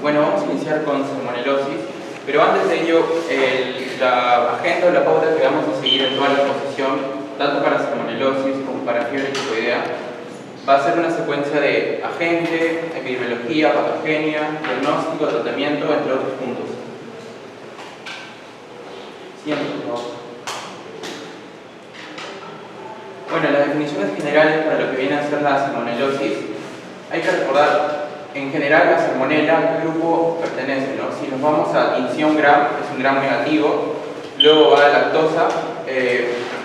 Bueno, vamos a iniciar con salmonelosis, pero antes de ello, la agenda o la pauta que vamos a seguir en toda la exposición, tanto para salmonelosis como para fiebre tifoidea, va a ser una secuencia de agente, epidemiología, patogenia, diagnóstico, tratamiento, entre otros puntos. Siguiente, por favor. Bueno, las definiciones generales para lo que viene a ser la salmonelosis, hay que recordar, en general la salmonela, ¿a qué grupo pertenece? ¿No? Si nos vamos a 15 gram, es un gram negativo, luego va a lactosa,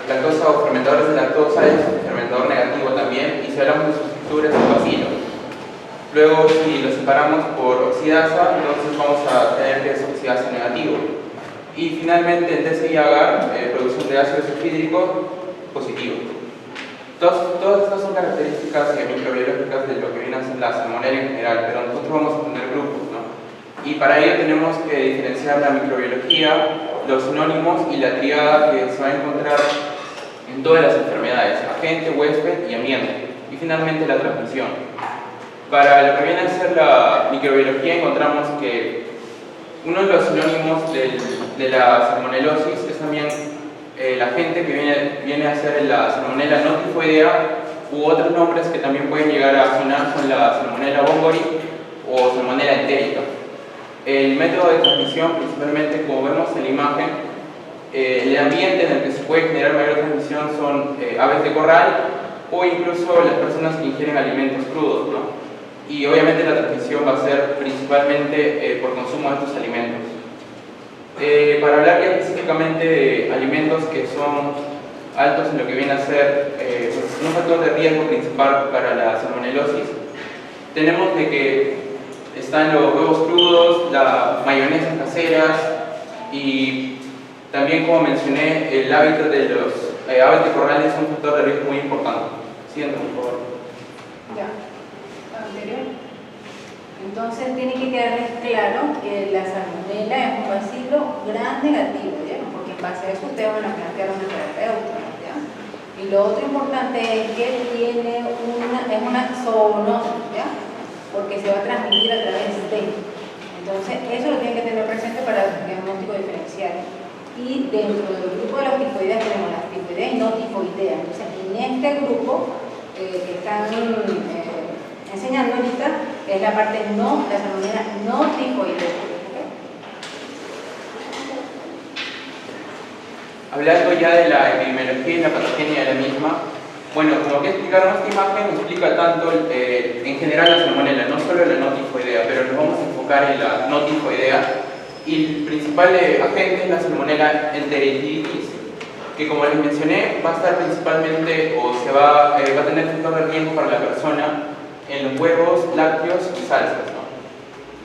lactosa o fermentadores de lactosa es un fermentador negativo también, y si hablamos de sus estructuras es un bacilo. Luego, si lo separamos por oxidasa, entonces vamos a tener que es oxidasa negativo. Y finalmente, el TCI agar, producción de ácido sulfídrico positivo. Todas estas son características microbiológicas de lo que viene a ser la salmonela en general, pero nosotros vamos a tener grupos, ¿no? Y para ello tenemos que diferenciar la microbiología, los sinónimos y la triada que se va a encontrar en todas las enfermedades: agente, huésped y ambiente. Y finalmente la transmisión. Para lo que viene a ser la microbiología encontramos que uno de los sinónimos de la salmonelosis es también el agente que viene a ser la salmonella no tifoidea, u otros nombres que también pueden llegar a sonar son la salmonella bongori o salmonella entérica. El método de transmisión, principalmente como vemos en la imagen, el ambiente en el que se puede generar mayor transmisión son aves de corral o incluso las personas que ingieren alimentos crudos, ¿no? Y obviamente la transmisión va a ser principalmente por consumo de estos alimentos. Para hablar ya específicamente de alimentos que son altos en lo que viene a ser un factor de riesgo principal para la salmonelosis, tenemos de que están los huevos crudos, las mayonesas caseras y también, como mencioné, el hábitat de los aves de corral es un factor de riesgo muy importante. Siguiente, por favor. Ya, anterior. Entonces tiene que quedarles claro que la salmonela es un bacilo gram negativo, ¿ya? Porque en base a eso ustedes van a plantear una terapeuta, ¿ya? Y lo otro importante es que tiene una zoonosis, ¿ya? Porque se va a transmitir a través de. Entonces eso lo tienen que tener presente para el diagnóstico diferencial. Y dentro del grupo de las tifoideas tenemos las tifoideas y no tifoideas. Entonces en este grupo que están enseñando ahorita es la parte no, la salmonella no tifoidea. ¿Okay? Hablando ya de la epidemiología y la patogenia de la misma, bueno, como que explicaron esta imagen, explica tanto en general la salmonella, no solo la no tifoidea, pero nos vamos a enfocar en la no tifoidea. Y el principal agente es la salmonella enteritidis, que, como les mencioné, va a estar principalmente o va a tener factor de riesgo para la persona en los huevos, lácteos y salsas, ¿no?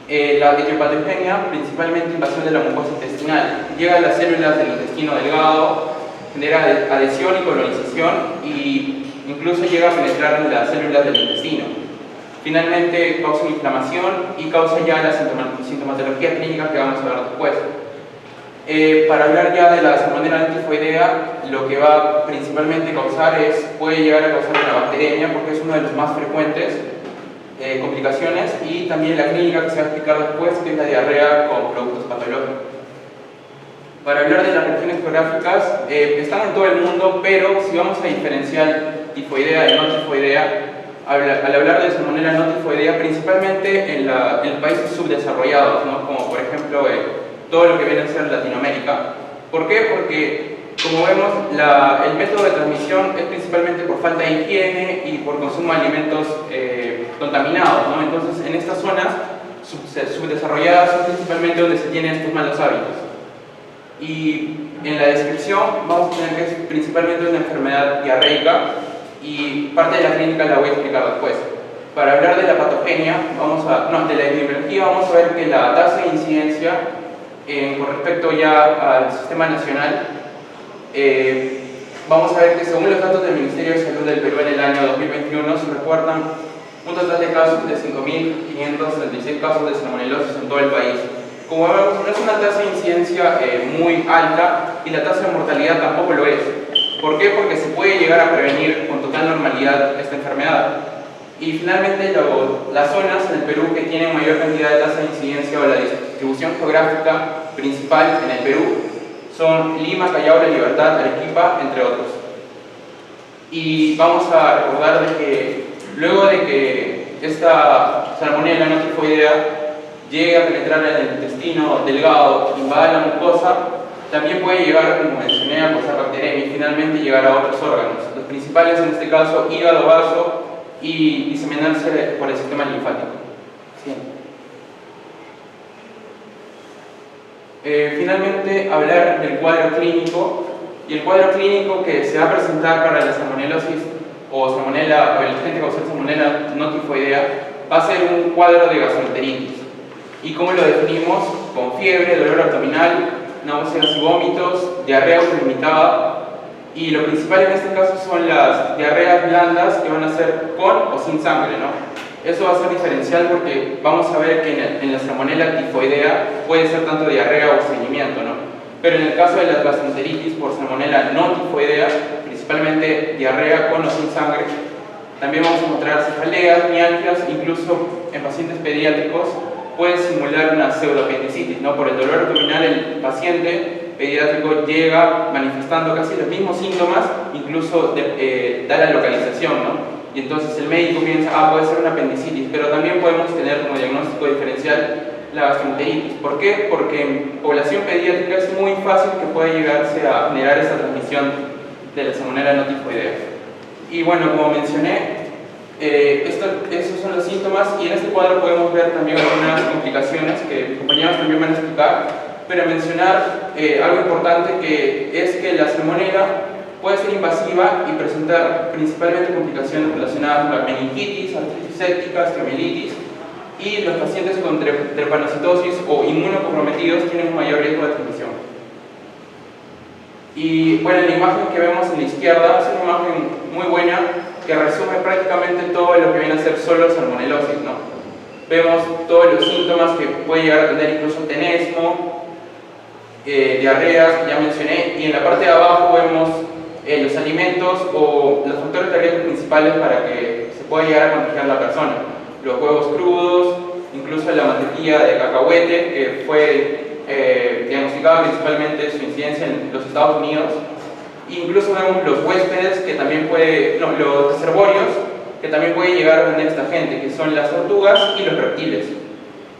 La etiopatogenia, principalmente invasión de la mucosa intestinal, llega a las células del intestino delgado, genera adhesión y colonización e incluso llega a penetrar en las células del intestino. Finalmente causa inflamación y causa ya la sintomatología clínica que vamos a ver después. Para hablar ya de la salmonella tifoidea, lo que va principalmente a causar puede llegar a causar una bacteremia, porque es uno de los más frecuentes complicaciones, y también la clínica que se va a explicar después, que es la diarrea con productos patológicos. Para hablar de las regiones geográficas, están en todo el mundo, pero si vamos a diferenciar tifoidea y no tifoidea, al hablar de salmonella no tifoidea, principalmente en países subdesarrollados, ¿no? Como por ejemplo todo lo que viene a ser Latinoamérica. ¿Por qué? Porque, como vemos, el método de transmisión es principalmente por falta de higiene y por consumo de alimentos contaminados, ¿no? Entonces, en estas zonas subdesarrolladas son principalmente donde se tienen estos malos hábitos. Y en la descripción vamos a tener que es principalmente una enfermedad diarreica, y parte de la clínica la voy a explicar después. Para hablar de la patogenia, de la epidemiología, vamos a ver que la tasa de incidencia con respecto ya al sistema nacional, vamos a ver que según los datos del Ministerio de Salud del Perú en el año 2021 se reportan un total de casos de 5.576 casos de salmonelosis en todo el país. Como vemos, no es una tasa de incidencia muy alta, y la tasa de mortalidad tampoco lo es. ¿Por qué? Porque se puede llegar a prevenir con total normalidad esta enfermedad. Y finalmente, las zonas en el Perú que tienen mayor cantidad de tasa de incidencia o la distribución geográfica principal en el Perú son Lima, Callao, La Libertad, Arequipa, entre otros. Y vamos a recordar de que luego de que esta salmonella no tifoidea llegue a penetrar en el intestino delgado, invada la mucosa, también puede llegar, como mencioné, a causar bacteremia y finalmente llegar a otros órganos. Los principales en este caso, hígado, vaso y diseminarse por el sistema linfático. Sí. Finalmente, hablar del cuadro clínico. Y el cuadro clínico que se va a presentar para la salmonelosis o salmonella, o el agente causal salmonella no tifoidea, va a ser un cuadro de gastroenteritis. ¿Y cómo lo definimos? Con fiebre, dolor abdominal, náuseas y vómitos, diarrea autolimitada. Y lo principal en este caso son las diarreas blandas que van a ser con o sin sangre, ¿no? Eso va a ser diferencial porque vamos a ver que en la salmonella tifoidea puede ser tanto diarrea o estreñimiento, ¿no? Pero en el caso de la gastroenteritis por salmonella no tifoidea, principalmente diarrea con o sin sangre, también vamos a encontrar cefaleas, mialgias, incluso en pacientes pediátricos puede simular una pseudoapendicitis, ¿no? Por el dolor abdominal el paciente pediátrico llega manifestando casi los mismos síntomas, incluso da la localización, ¿no? Y entonces el médico piensa, puede ser una apendicitis, pero también podemos tener como diagnóstico diferencial la gastroenteritis. ¿Por qué? Porque en población pediátrica es muy fácil que pueda llegarse a generar esta transmisión de la salmonella no tifoidea. Y bueno, como mencioné, esos son los síntomas y en este cuadro podemos ver también algunas complicaciones que mis compañeros también van a explicar, pero mencionar algo importante que es que la salmonella puede ser invasiva y presentar principalmente complicaciones relacionadas con la meningitis, artritis séptica, osteomielitis, y los pacientes con trepanocitosis o inmunocomprometidos tienen un mayor riesgo de transmisión. Y bueno, la imagen que vemos en la izquierda es una imagen muy buena que resume prácticamente todo lo que viene a ser solo salmonelosis, ¿no? Vemos todos los síntomas que puede llegar a tener incluso tenesmo, diarreas, que ya mencioné, y en la parte de abajo vemos los alimentos o los factores de riesgo principales para que se pueda llegar a contagiar la persona. Los huevos crudos, incluso la mantequilla de cacahuete, que fue diagnosticada principalmente su incidencia en los Estados Unidos. Incluso vemos los huéspedes, que también los reservorios, que también puede llegar a tener esta gente, que son las tortugas y los reptiles.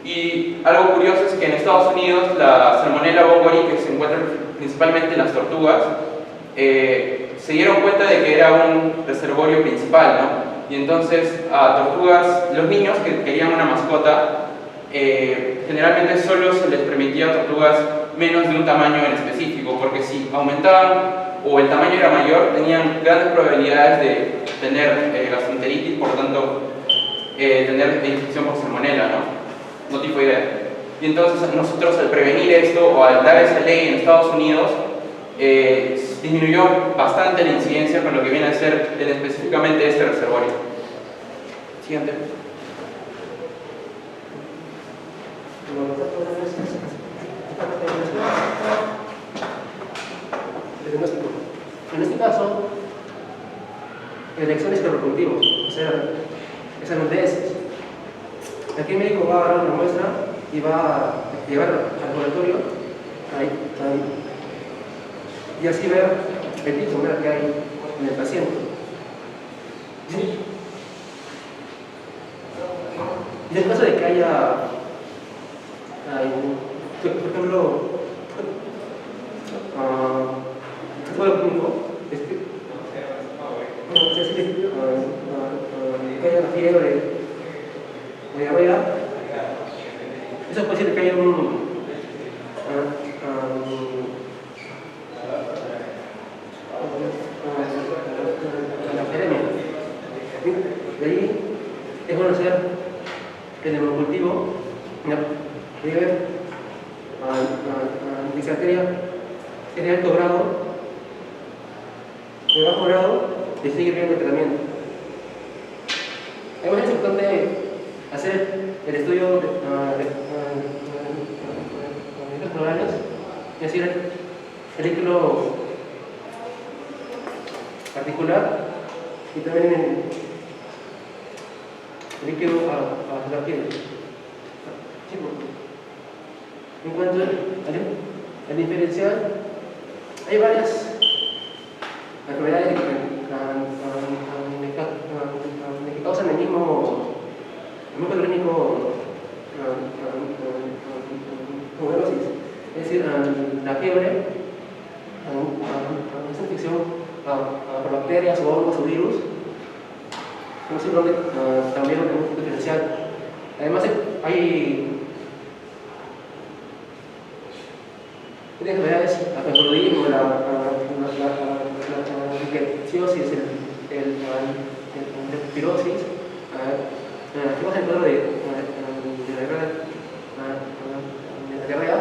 Y algo curioso es que en Estados Unidos la Salmonella bombori, que se encuentra principalmente en las tortugas, se dieron cuenta de que era un reservorio principal, ¿no? Y entonces a tortugas, los niños que querían una mascota, generalmente solo se les permitía a tortugas menos de un tamaño en específico, porque si aumentaban o el tamaño era mayor, tenían grandes probabilidades de tener gastroenteritis, por lo tanto tener infección por salmonella, no tifoidea. Y entonces nosotros al prevenir esto o al dar esa ley en Estados Unidos, disminuyó bastante la incidencia con lo que viene a ser específicamente este reservorio. Siguiente. En este caso, elecciones reproductivos, o sea, examen de heces. Aquí el médico va a agarrar una muestra y va a llevar al laboratorio ahí, y así ver el tipo que hay en el paciente. Y en caso de que haya por ejemplo, todo el mundo, que haya fiebre o diarrea, eso puede ser que haya la epidemia. De ahí es bueno hacer el hemocultivo de disarteria es de alto grado, de bajo grado, y seguir viendo el tratamiento. Es importante hacer el estudio de los neurales, es decir, el líquido articular y también líquido a la piel. Sí, en cuanto al diferencial, hay varias enfermedades que causan el mismo clínico neurosis, es decir, la fiebre, esa infección por bacterias o hongos o virus, no sé dónde también lo tenemos que diferenciar. Además, hay enfermedades, la paludismo, la rickettsiosis, el leptospirosis, que pasa en cuadro de la diarrea.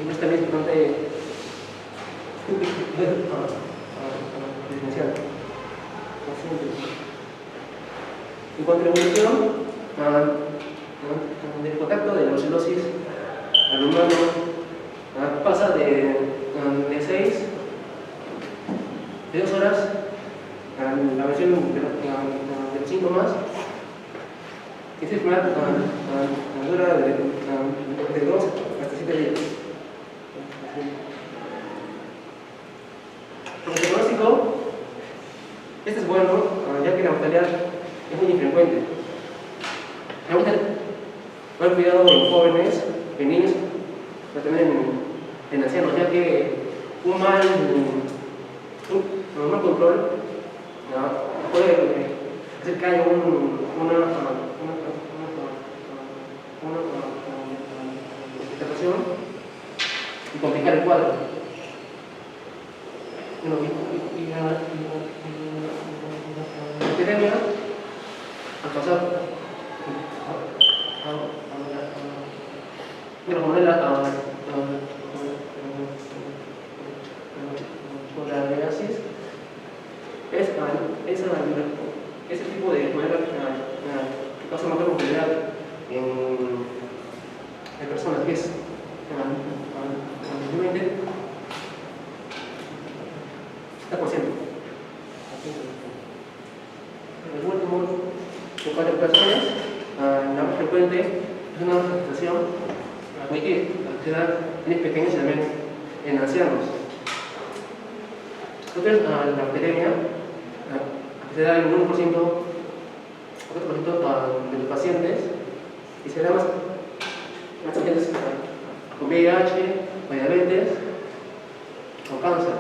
Y no es también importante diferenciar. En cuanto a la evolución del contacto de la brucelosis al humano, pasa de 2 horas la versión de los síntomas, que es una dura de 2 hasta 7 días. Como diagnóstico, este es bueno, ya que la mortalidad es muy infrecuente. Tenemos que tener cuidado en jóvenes, en niños, pero también en ancianos, ya que un mal control puede hacer que haya una interpretación y complicar el cuadro. La epidemia, al pasar por la legasis, ese tipo de enfermedad que causa mayor mortalidad en personas, que es realmente 70%. El último, en cuanto a personas, la más frecuente es una manifestación que se da en pequeños y también en ancianos. Entonces, la epidemia se da en 1%, 4% de los pacientes, y se da más pacientes con VIH, o diabetes, o cáncer.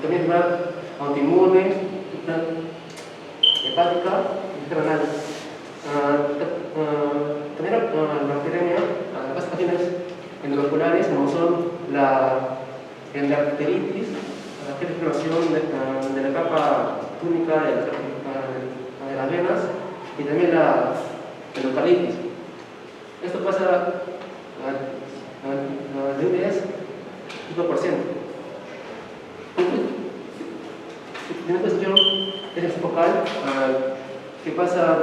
También va autoinmune, hepática y renal. También la epidemia pasa pacientes endovasculares, como son la endarteritis, la inflamación de la capa túnica de las venas, y también la endocardititis. Esto pasa de un 10%. Una cuestión es focal, que pasa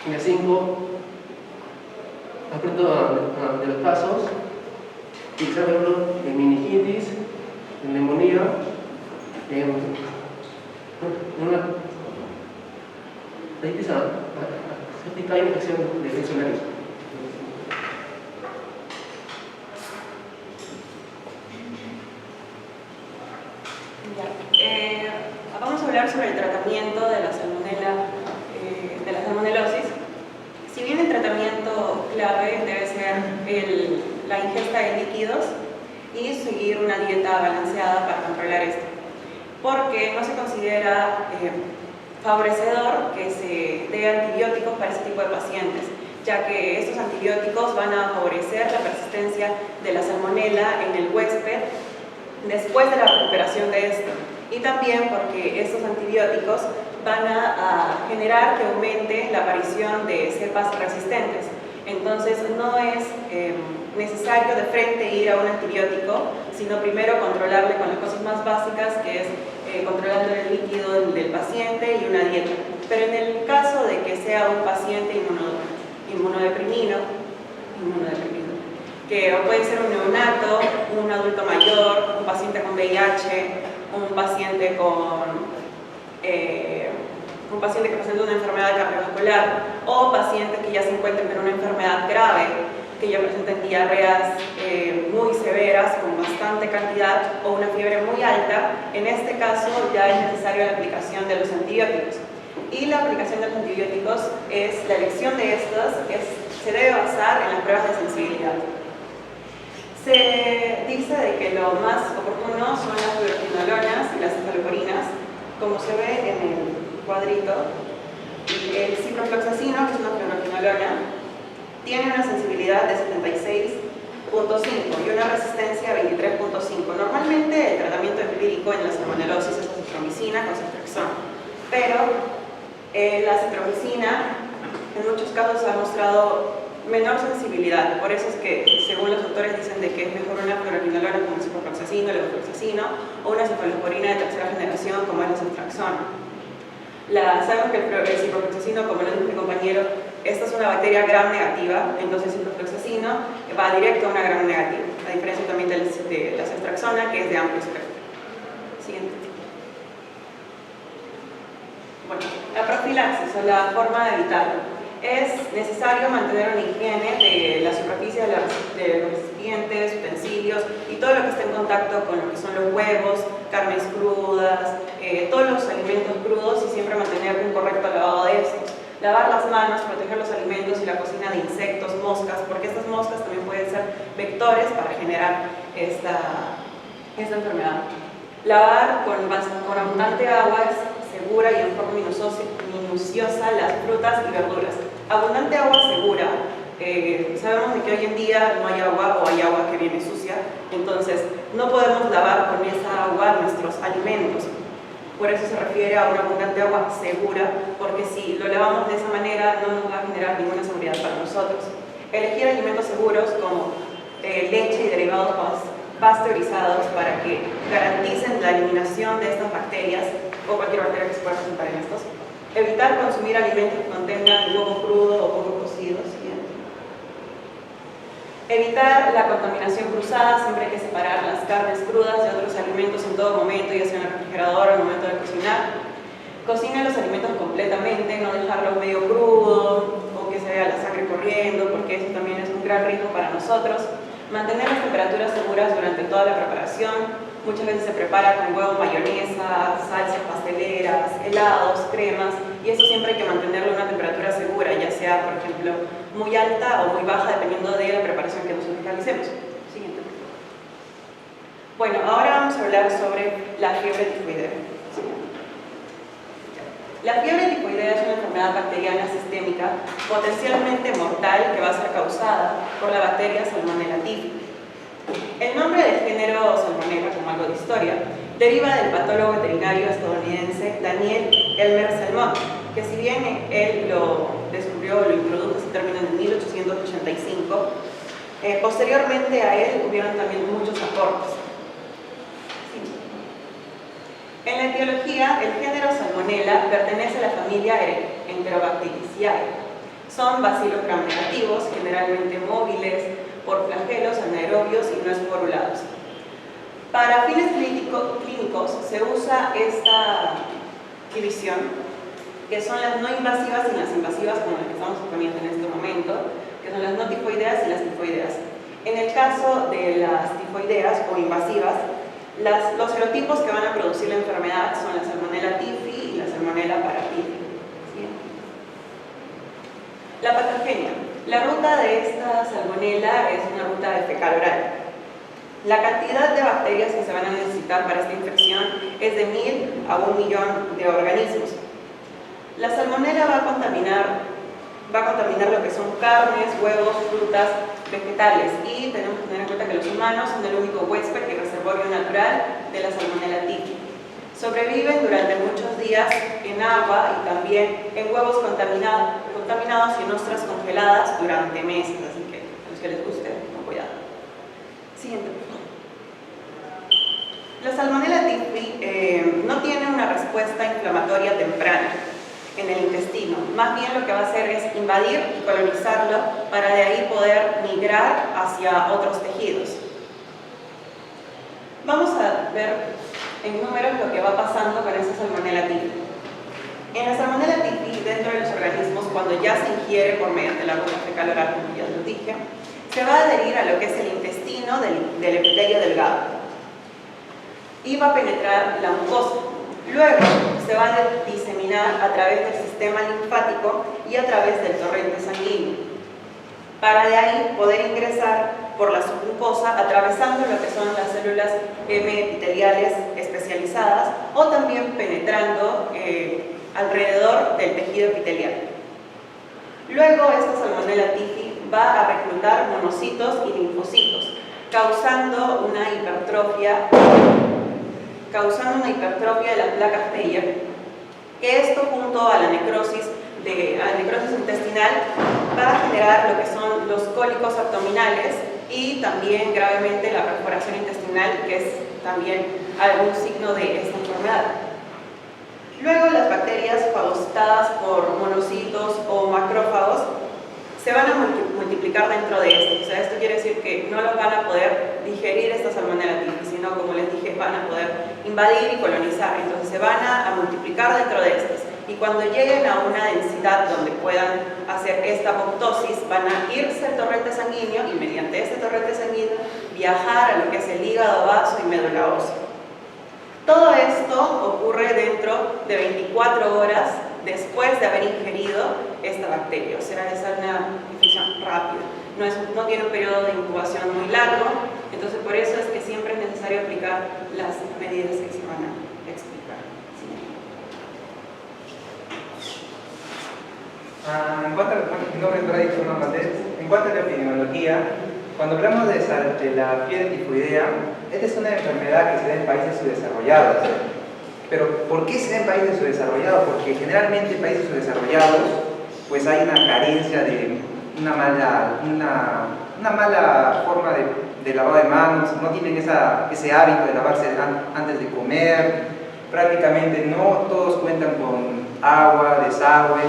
en el 5% de los casos, y se habla de meningitis, de neumonía, una hepatitis séptica y infección de funcionarios. Vamos a hablar sobre el tratamiento de la salmonelosis. Si bien el tratamiento clave debe ser la ingesta de líquidos y seguir una dieta balanceada para controlar esto, porque no se considera favorecedor que se dé antibióticos para este tipo de pacientes, ya que estos antibióticos van a favorecer la persistencia de la salmonela en el huésped después de la recuperación de esto, y también porque estos antibióticos van a generar que aumente la aparición de cepas resistentes. Entonces no es necesario de frente ir a un antibiótico, sino primero controlarle con las cosas más básicas, que es controlando el líquido del paciente y una dieta. Pero en el caso de que sea un paciente inmunodeprimido, que puede ser un neonato, un adulto mayor, un paciente con VIH, un paciente con un paciente que presenta una enfermedad cardiovascular o pacientes que ya se encuentran con una enfermedad grave, que ya presentan diarreas muy severas con bastante cantidad o una fiebre muy alta, en este caso ya es necesaria la aplicación de los antibióticos. Y la aplicación de los antibióticos la elección de estos se debe basar en las pruebas de sensibilidad. Se dice de que lo más oportuno son las fluoroquinolonas y las cefaloporinas, como se ve en el cuadrito. El ciprofloxacino, que es una fluoroquinolona, tiene una sensibilidad de 76.5 y una resistencia de 23.5. Normalmente el tratamiento empírico en la salmonelosis es acitromicina con ceftriaxona, pero la acitromicina en muchos casos ha mostrado menor sensibilidad, por eso es que según los autores dicen de que es mejor una fluoroquinolona como el ciprofloxacino, el levofloxacino o una cefalosporina de tercera generación como es la ceftriaxona. Sabemos que el ciprofloxacino, como lo dijo mi compañero, esta es una bacteria gram negativa, entonces el ciprofloxacino va directo a una gram negativa, a diferencia también de la ceftriaxona, que es de amplio espectro. Siguiente. Bueno, la profilaxis o la forma de evitarlo. Es necesario mantener una higiene de la superficie de los recipientes, utensilios y todo lo que esté en contacto con lo que son los huevos, carnes crudas, todos los alimentos crudos y siempre mantener un correcto lavado de estos. Lavar las manos, proteger los alimentos y la cocina de insectos, moscas, porque estas moscas también pueden ser vectores para generar esta enfermedad. Lavar con abundante agua es segura y en forma minuciosa las frutas y verduras. Abundante agua segura. Sabemos de que hoy en día no hay agua o hay agua que viene sucia, entonces no podemos lavar con esa agua nuestros alimentos. Por eso se refiere a una abundante agua segura, porque si lo lavamos de esa manera no nos va a generar ninguna seguridad para nosotros. Elegir alimentos seguros como leche y derivados pasteurizados para que garanticen la eliminación de estas bacterias o cualquier bacteria que se pueda presentar en estos. Evitar consumir alimentos que contengan huevo crudo o poco cocido. Evitar la contaminación cruzada, siempre hay que separar las carnes crudas de otros alimentos en todo momento, ya sea en el refrigerador o en el momento de cocinar. Cocina los alimentos completamente, no dejarlos medio crudo o que se vea la sangre corriendo, porque eso también es un gran riesgo para nosotros. Mantener las temperaturas seguras durante toda la preparación. Muchas veces se prepara con huevo, mayonesa, salsas pasteleras, helados, cremas, y eso siempre hay que mantenerlo a una temperatura segura, ya sea, por ejemplo, muy alta o muy baja, dependiendo de la preparación que nosotros realicemos. Siguiente. Bueno, ahora vamos a hablar sobre la fiebre tifoidea. La fiebre tifoidea es una enfermedad bacteriana sistémica potencialmente mortal que va a ser causada por la bacteria Salmonella typhi. El nombre del género Salmonella, como algo de historia, deriva del patólogo veterinario estadounidense Daniel Elmer Salmon, que si bien él lo descubrió, lo introdujo ese término en 1885, posteriormente a él hubieron también muchos aportes. En la etiología, el género Salmonella pertenece a la familia Enterobacteriaceae. Son bacilos gram negativos, generalmente móviles, por flagelos anaerobios y no esporulados. Para fines clínicos se usa esta división, que son las no invasivas y las invasivas, como las que estamos poniendo en este momento, que son las no tifoideas y las tifoideas. En el caso de las tifoideas o invasivas, los serotipos que van a producir la enfermedad son la Salmonella typhi y la Salmonella paratyphi. ¿Sí? La patogenia. La ruta de esta salmonella es una ruta de fecal oral. La cantidad de bacterias que se van a necesitar para esta infección es de 1000 a 1 millón de organismos. La salmonella va a contaminar lo que son carnes, huevos, frutas, vegetales, y tenemos que tener en cuenta que los humanos son el único huésped y reservorio natural de la Salmonella typhi. Sobreviven durante muchos días en agua y también en huevos contaminados y en ostras congeladas durante meses, así que a los que les guste, con cuidado. Siguiente, por favor. La Salmonella typhi no tiene una respuesta inflamatoria temprana en el intestino, más bien lo que va a hacer es invadir y colonizarlo para de ahí poder migrar hacia otros tejidos. Vamos a ver en números lo que va pasando con esa Salmonella typhi. En la Salmonella typhi, dentro de los organismos, cuando ya se ingiere por mediante la ruta fecal oral, como ya lo dije, se va a adherir a lo que es el intestino del epitelio delgado y va a penetrar la mucosa. Luego se va a diseminar a través del sistema linfático y a través del torrente sanguíneo, para de ahí poder ingresar por la submucosa, atravesando lo que son las células M epiteliales especializadas o también penetrando alrededor del tejido epitelial. Luego esta Salmonella typhi va a reclutar monocitos y linfocitos, causando una hipertrofia de las placas Meyer, que esto junto a la necrosis intestinal va a generar lo que son los cólicos abdominales y también gravemente la perforación intestinal, que es también algún signo de esta enfermedad. Luego las bacterias fagocitadas por monocitos o macrófagos se van a multiplicar dentro de esto. O sea, esto quiere decir que no los van a poder digerir esta Salmonella typhi, sino, como les dije, van a poder invadir y colonizar. Entonces se van a multiplicar dentro de estas. Y cuando lleguen a una densidad donde puedan hacer esta apoptosis, van a irse al torrente sanguíneo y mediante este torrente sanguíneo viajar a lo que es el hígado, vaso y médula ósea. Todo esto ocurre dentro de 24 horas después de haber ingerido esta bacteria, o sea, es una infección rápida, no tiene un periodo de incubación muy largo, entonces por eso es que siempre es necesario aplicar las medidas que se van a explicar. En cuanto a, mi nombre es Brady Fernando Valdés. En cuanto a la epidemiología, cuando hablamos de la fiebre tifoidea, esta es una enfermedad que se da en países subdesarrollados. Pero ¿por qué se da en países subdesarrollados? Porque generalmente en países subdesarrollados pues hay una carencia de una mala forma de lavado de manos, no tienen ese hábito de lavarse antes de comer, prácticamente no todos cuentan con agua, desagüe.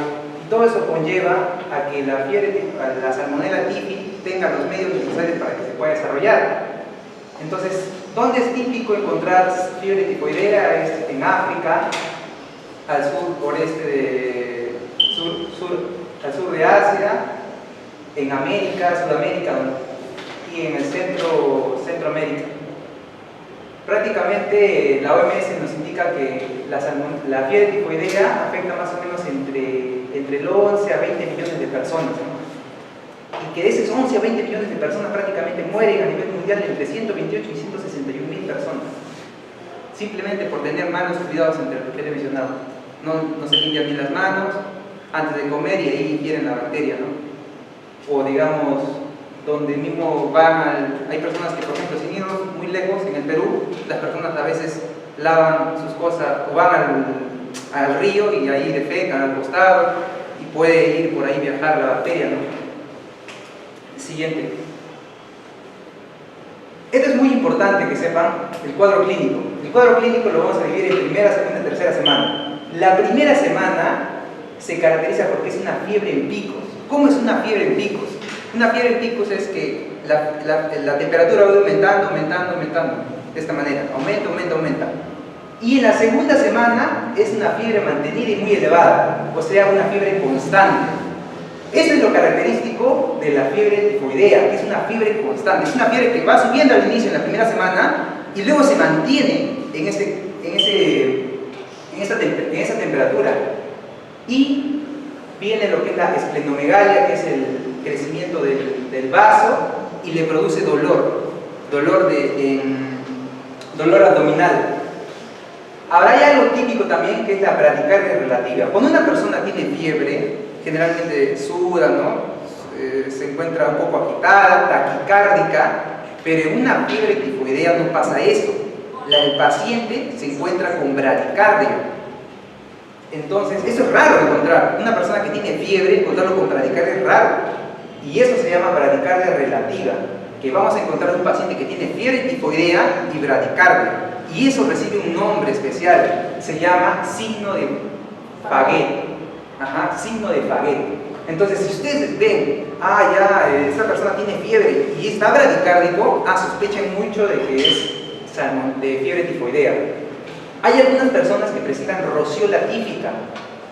Todo eso conlleva a que la Salmonella typhi tenga los medios necesarios para que se pueda desarrollar. Entonces, ¿dónde es típico encontrar fiebre tifoidea? Es en África, al sur de Asia, en América, Sudamérica y en el Centroamérica. Prácticamente la OMS nos indica que la fiebre tifoidea afecta más o menos entre el 11 a 20 millones de personas, ¿no? Y que de esos 11 a 20 millones de personas prácticamente mueren a nivel mundial entre 128 y 161 mil personas, simplemente por tener malos cuidados entre lo que he mencionado. No se limpian bien las manos antes de comer y ahí ingieren la bacteria, ¿no? O digamos, donde mismo hay personas que, por ejemplo, sin ir muy lejos, en el Perú, las personas a veces lavan sus cosas o van al río y ahí defecan al costado y puede ir por ahí viajar la bacteria, ¿no? Siguiente. Esto es muy importante que sepan el cuadro clínico. El cuadro clínico lo vamos a dividir en primera, segunda y tercera semana. La primera semana se caracteriza porque es una fiebre en picos. ¿Cómo es una fiebre en picos? Una fiebre en picos es que la temperatura va aumentando, de esta manera, aumenta. Y en la segunda semana es una fiebre mantenida y muy elevada, o sea, una fiebre constante. Eso es lo característico de la fiebre tifoidea, que es una fiebre constante, es una fiebre que va subiendo al inicio en la primera semana y luego se mantiene en esa temperatura. Y viene lo que es la esplenomegalia, que es el crecimiento del vaso, y le produce dolor abdominal. Ahora hay algo típico también, que es la bradicardia relativa. Cuando una persona tiene fiebre, generalmente suda, ¿no? Se encuentra un poco agitada, taquicárdica, pero en una fiebre tifoidea no pasa eso. El paciente se encuentra con bradicardia. Entonces, eso es raro de encontrar. Una persona que tiene fiebre, encontrarlo con bradicardia es raro. Y eso se llama bradicardia relativa, que vamos a encontrar un paciente que tiene fiebre tifoidea y bradicardia. Y eso recibe un nombre especial, se llama signo de Faguet. Signo de Faguet. Entonces, si ustedes ven, esta persona tiene fiebre y está bradicárdico, sospechen mucho de que es de fiebre tifoidea. Hay algunas personas que presentan rociola típica.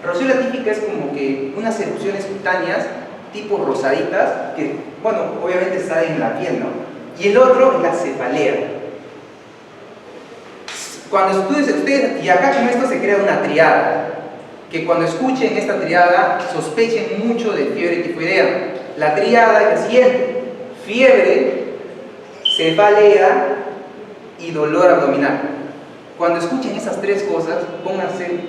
Rosacea típica es como que unas erupciones cutáneas tipo rosaditas que, bueno, obviamente salen en la piel, ¿no? Y el otro es la cefalea. Cuando ustedes, y acá con esto se crea una triada, que cuando escuchen esta triada sospechen mucho de fiebre tifoidea. La triada es la siguiente: fiebre, cefalea y dolor abdominal. Cuando escuchen esas tres cosas, pónganse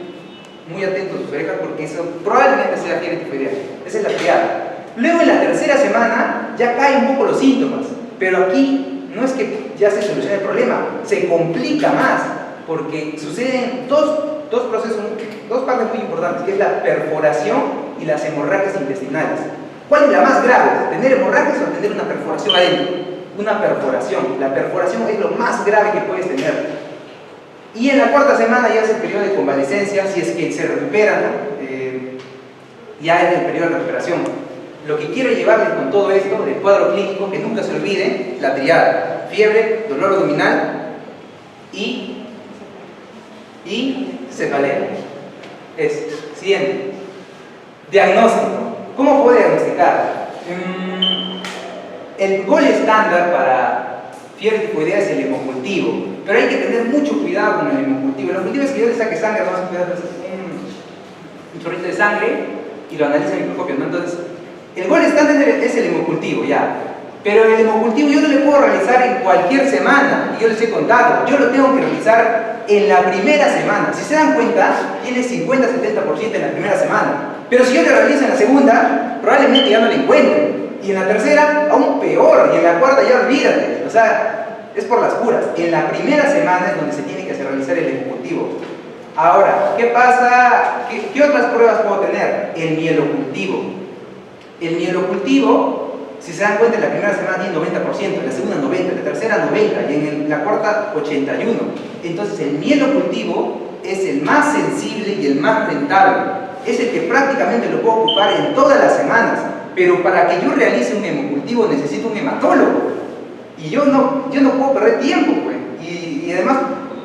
muy atentos a sus orejas porque eso probablemente sea fiebre tifoidea. Esa es la triada. Luego en la tercera semana ya caen un poco los síntomas, pero aquí no es que ya se solucione el problema, se complica más porque suceden dos procesos, dos partes muy importantes, que es la perforación y las hemorragias intestinales. ¿Cuál es la más grave? ¿Tener hemorragias o tener una perforación adentro? Una perforación. La perforación es lo más grave que puedes tener. Y en la cuarta semana ya es el periodo de convalecencia, si es que se recuperan, ya es el periodo de recuperación. Lo que quiero llevarles con todo esto del cuadro clínico, que nunca se olvide, la triada: fiebre, dolor abdominal y cefalea. Es siguiente. Diagnóstico. ¿Cómo puedo diagnosticar? El gol estándar para fiebre tifoidea es el hemocultivo, pero hay que tener mucho cuidado con el hemocultivo. El hemocultivo es que yo le saque sangre, vamos a cuidar un chorrito de sangre y lo analiza en microscopio, ¿no? Entonces, el gol estándar es el hemocultivo, ya. Pero el hemocultivo yo no le puedo realizar en cualquier semana, y yo les he contado, yo lo tengo que realizar en la primera semana. Si se dan cuenta, tiene 50-70% en la primera semana. Pero si yo le realizo en la segunda, probablemente ya no le encuentren. Y en la tercera, aún peor. Y en la cuarta, ya olvídate. O sea, es por las puras. En la primera semana es donde se tiene que realizar el hemocultivo. Ahora, ¿qué pasa? ¿Qué otras pruebas puedo tener? El mielocultivo. El mielocultivo, si se dan cuenta, en la primera semana tiene 90%, en la segunda 90%, en la tercera 90% y en la cuarta 81%. Entonces el mielocultivo es el más sensible y el más rentable. Es el que prácticamente lo puedo ocupar en todas las semanas. Pero para que yo realice un hemocultivo necesito un hematólogo. Y yo no puedo perder tiempo, pues. Y además,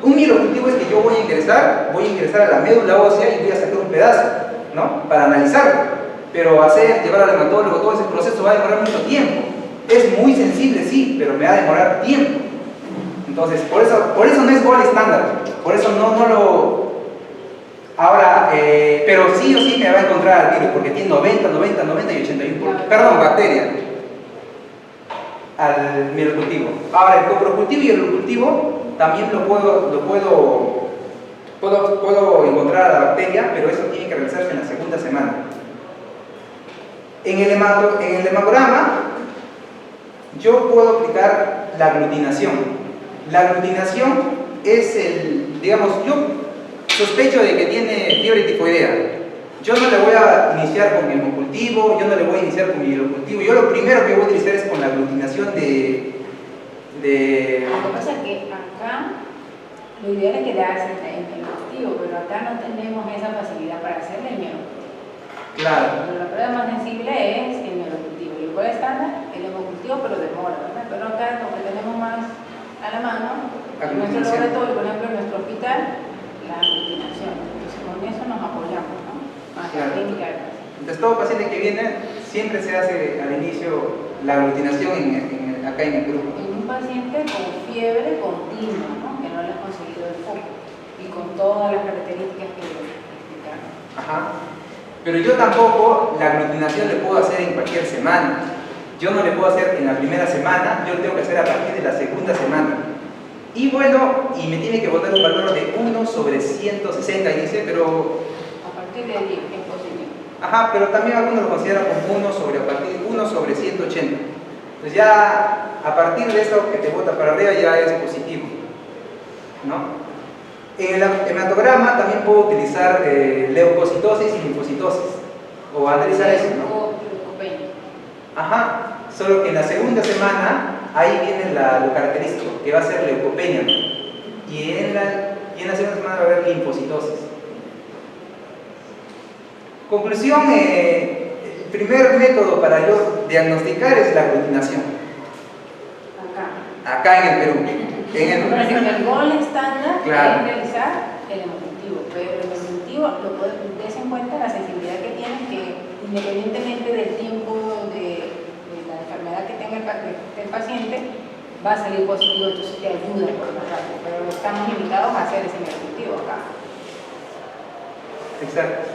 un mielocultivo es que yo voy a ingresar a la médula ósea y voy a sacar un pedazo, ¿no? Para analizarlo. Pero llevar al hematólogo, todo ese proceso va a demorar mucho tiempo. Es muy sensible, sí, pero me va a demorar tiempo. Entonces, por eso no es gol estándar. Por eso no lo... Ahora, pero sí o sí me va a encontrar el virus, porque tiene 90 y 81%. Perdón, bacteria. Al mielocultivo. Ahora, el coprocultivo y el urocultivo también lo puedo encontrar a la bacteria, pero eso tiene que realizarse en la segunda semana. En el hemograma yo puedo aplicar la aglutinación. La aglutinación es digamos, yo sospecho de que tiene fiebre tifoidea. Yo no le voy a iniciar con mi hemocultivo, yo no le voy a iniciar con mi mielocultivo. Yo lo primero que voy a utilizar es con la aglutinación de... Lo que pasa es que acá lo ideal es quedarse en el hemocultivo, pero acá no tenemos esa facilidad para hacerle el mielocultivo. Claro. Pero la prueba más sensible es el mielocultivo. Y el gol estándar, el hemocultivo, pero demora, ¿verdad? Pero acá lo que tenemos más a la mano, en nuestro laboratorio, por ejemplo, en nuestro hospital, la aglutinación. Entonces con eso nos apoyamos, ¿no? Más Claro. técnica. Entonces todo paciente que viene siempre se hace al inicio la aglutinación acá en el grupo. En un paciente con fiebre continua, ¿no? Que no le ha conseguido el foco y con todas las características que explicaron. Ajá. Pero yo tampoco la aglutinación le puedo hacer en cualquier semana. Yo no le puedo hacer en la primera semana, yo lo tengo que hacer a partir de la segunda semana. Y bueno, y me tiene que botar un valor de 1/160, y dice, pero... A partir de 10 es posible. Ajá, pero también algunos lo consideran como 1/180. Entonces ya, a partir de eso que te bota para arriba ya es positivo, ¿no? En el hematograma también puedo utilizar leucocitosis y linfocitosis, o analizar eso, ¿no? Ajá, solo que en la segunda semana ahí viene lo característico, que va a ser leucopenia, ¿no? Y en la segunda semana va a haber linfocitosis. Conclusión, el primer método para yo diagnosticar es la aglutinación. Acá en el Perú. Pero en el gol estándar Claro. es realizar el hemocultivo, pero el hemocultivo des en cuenta la sensibilidad que tiene, que independientemente del tiempo de la enfermedad que tenga el paciente, va a salir positivo, entonces te ayuda por más rápido, pero estamos limitados a hacer ese cultivo acá. Exacto.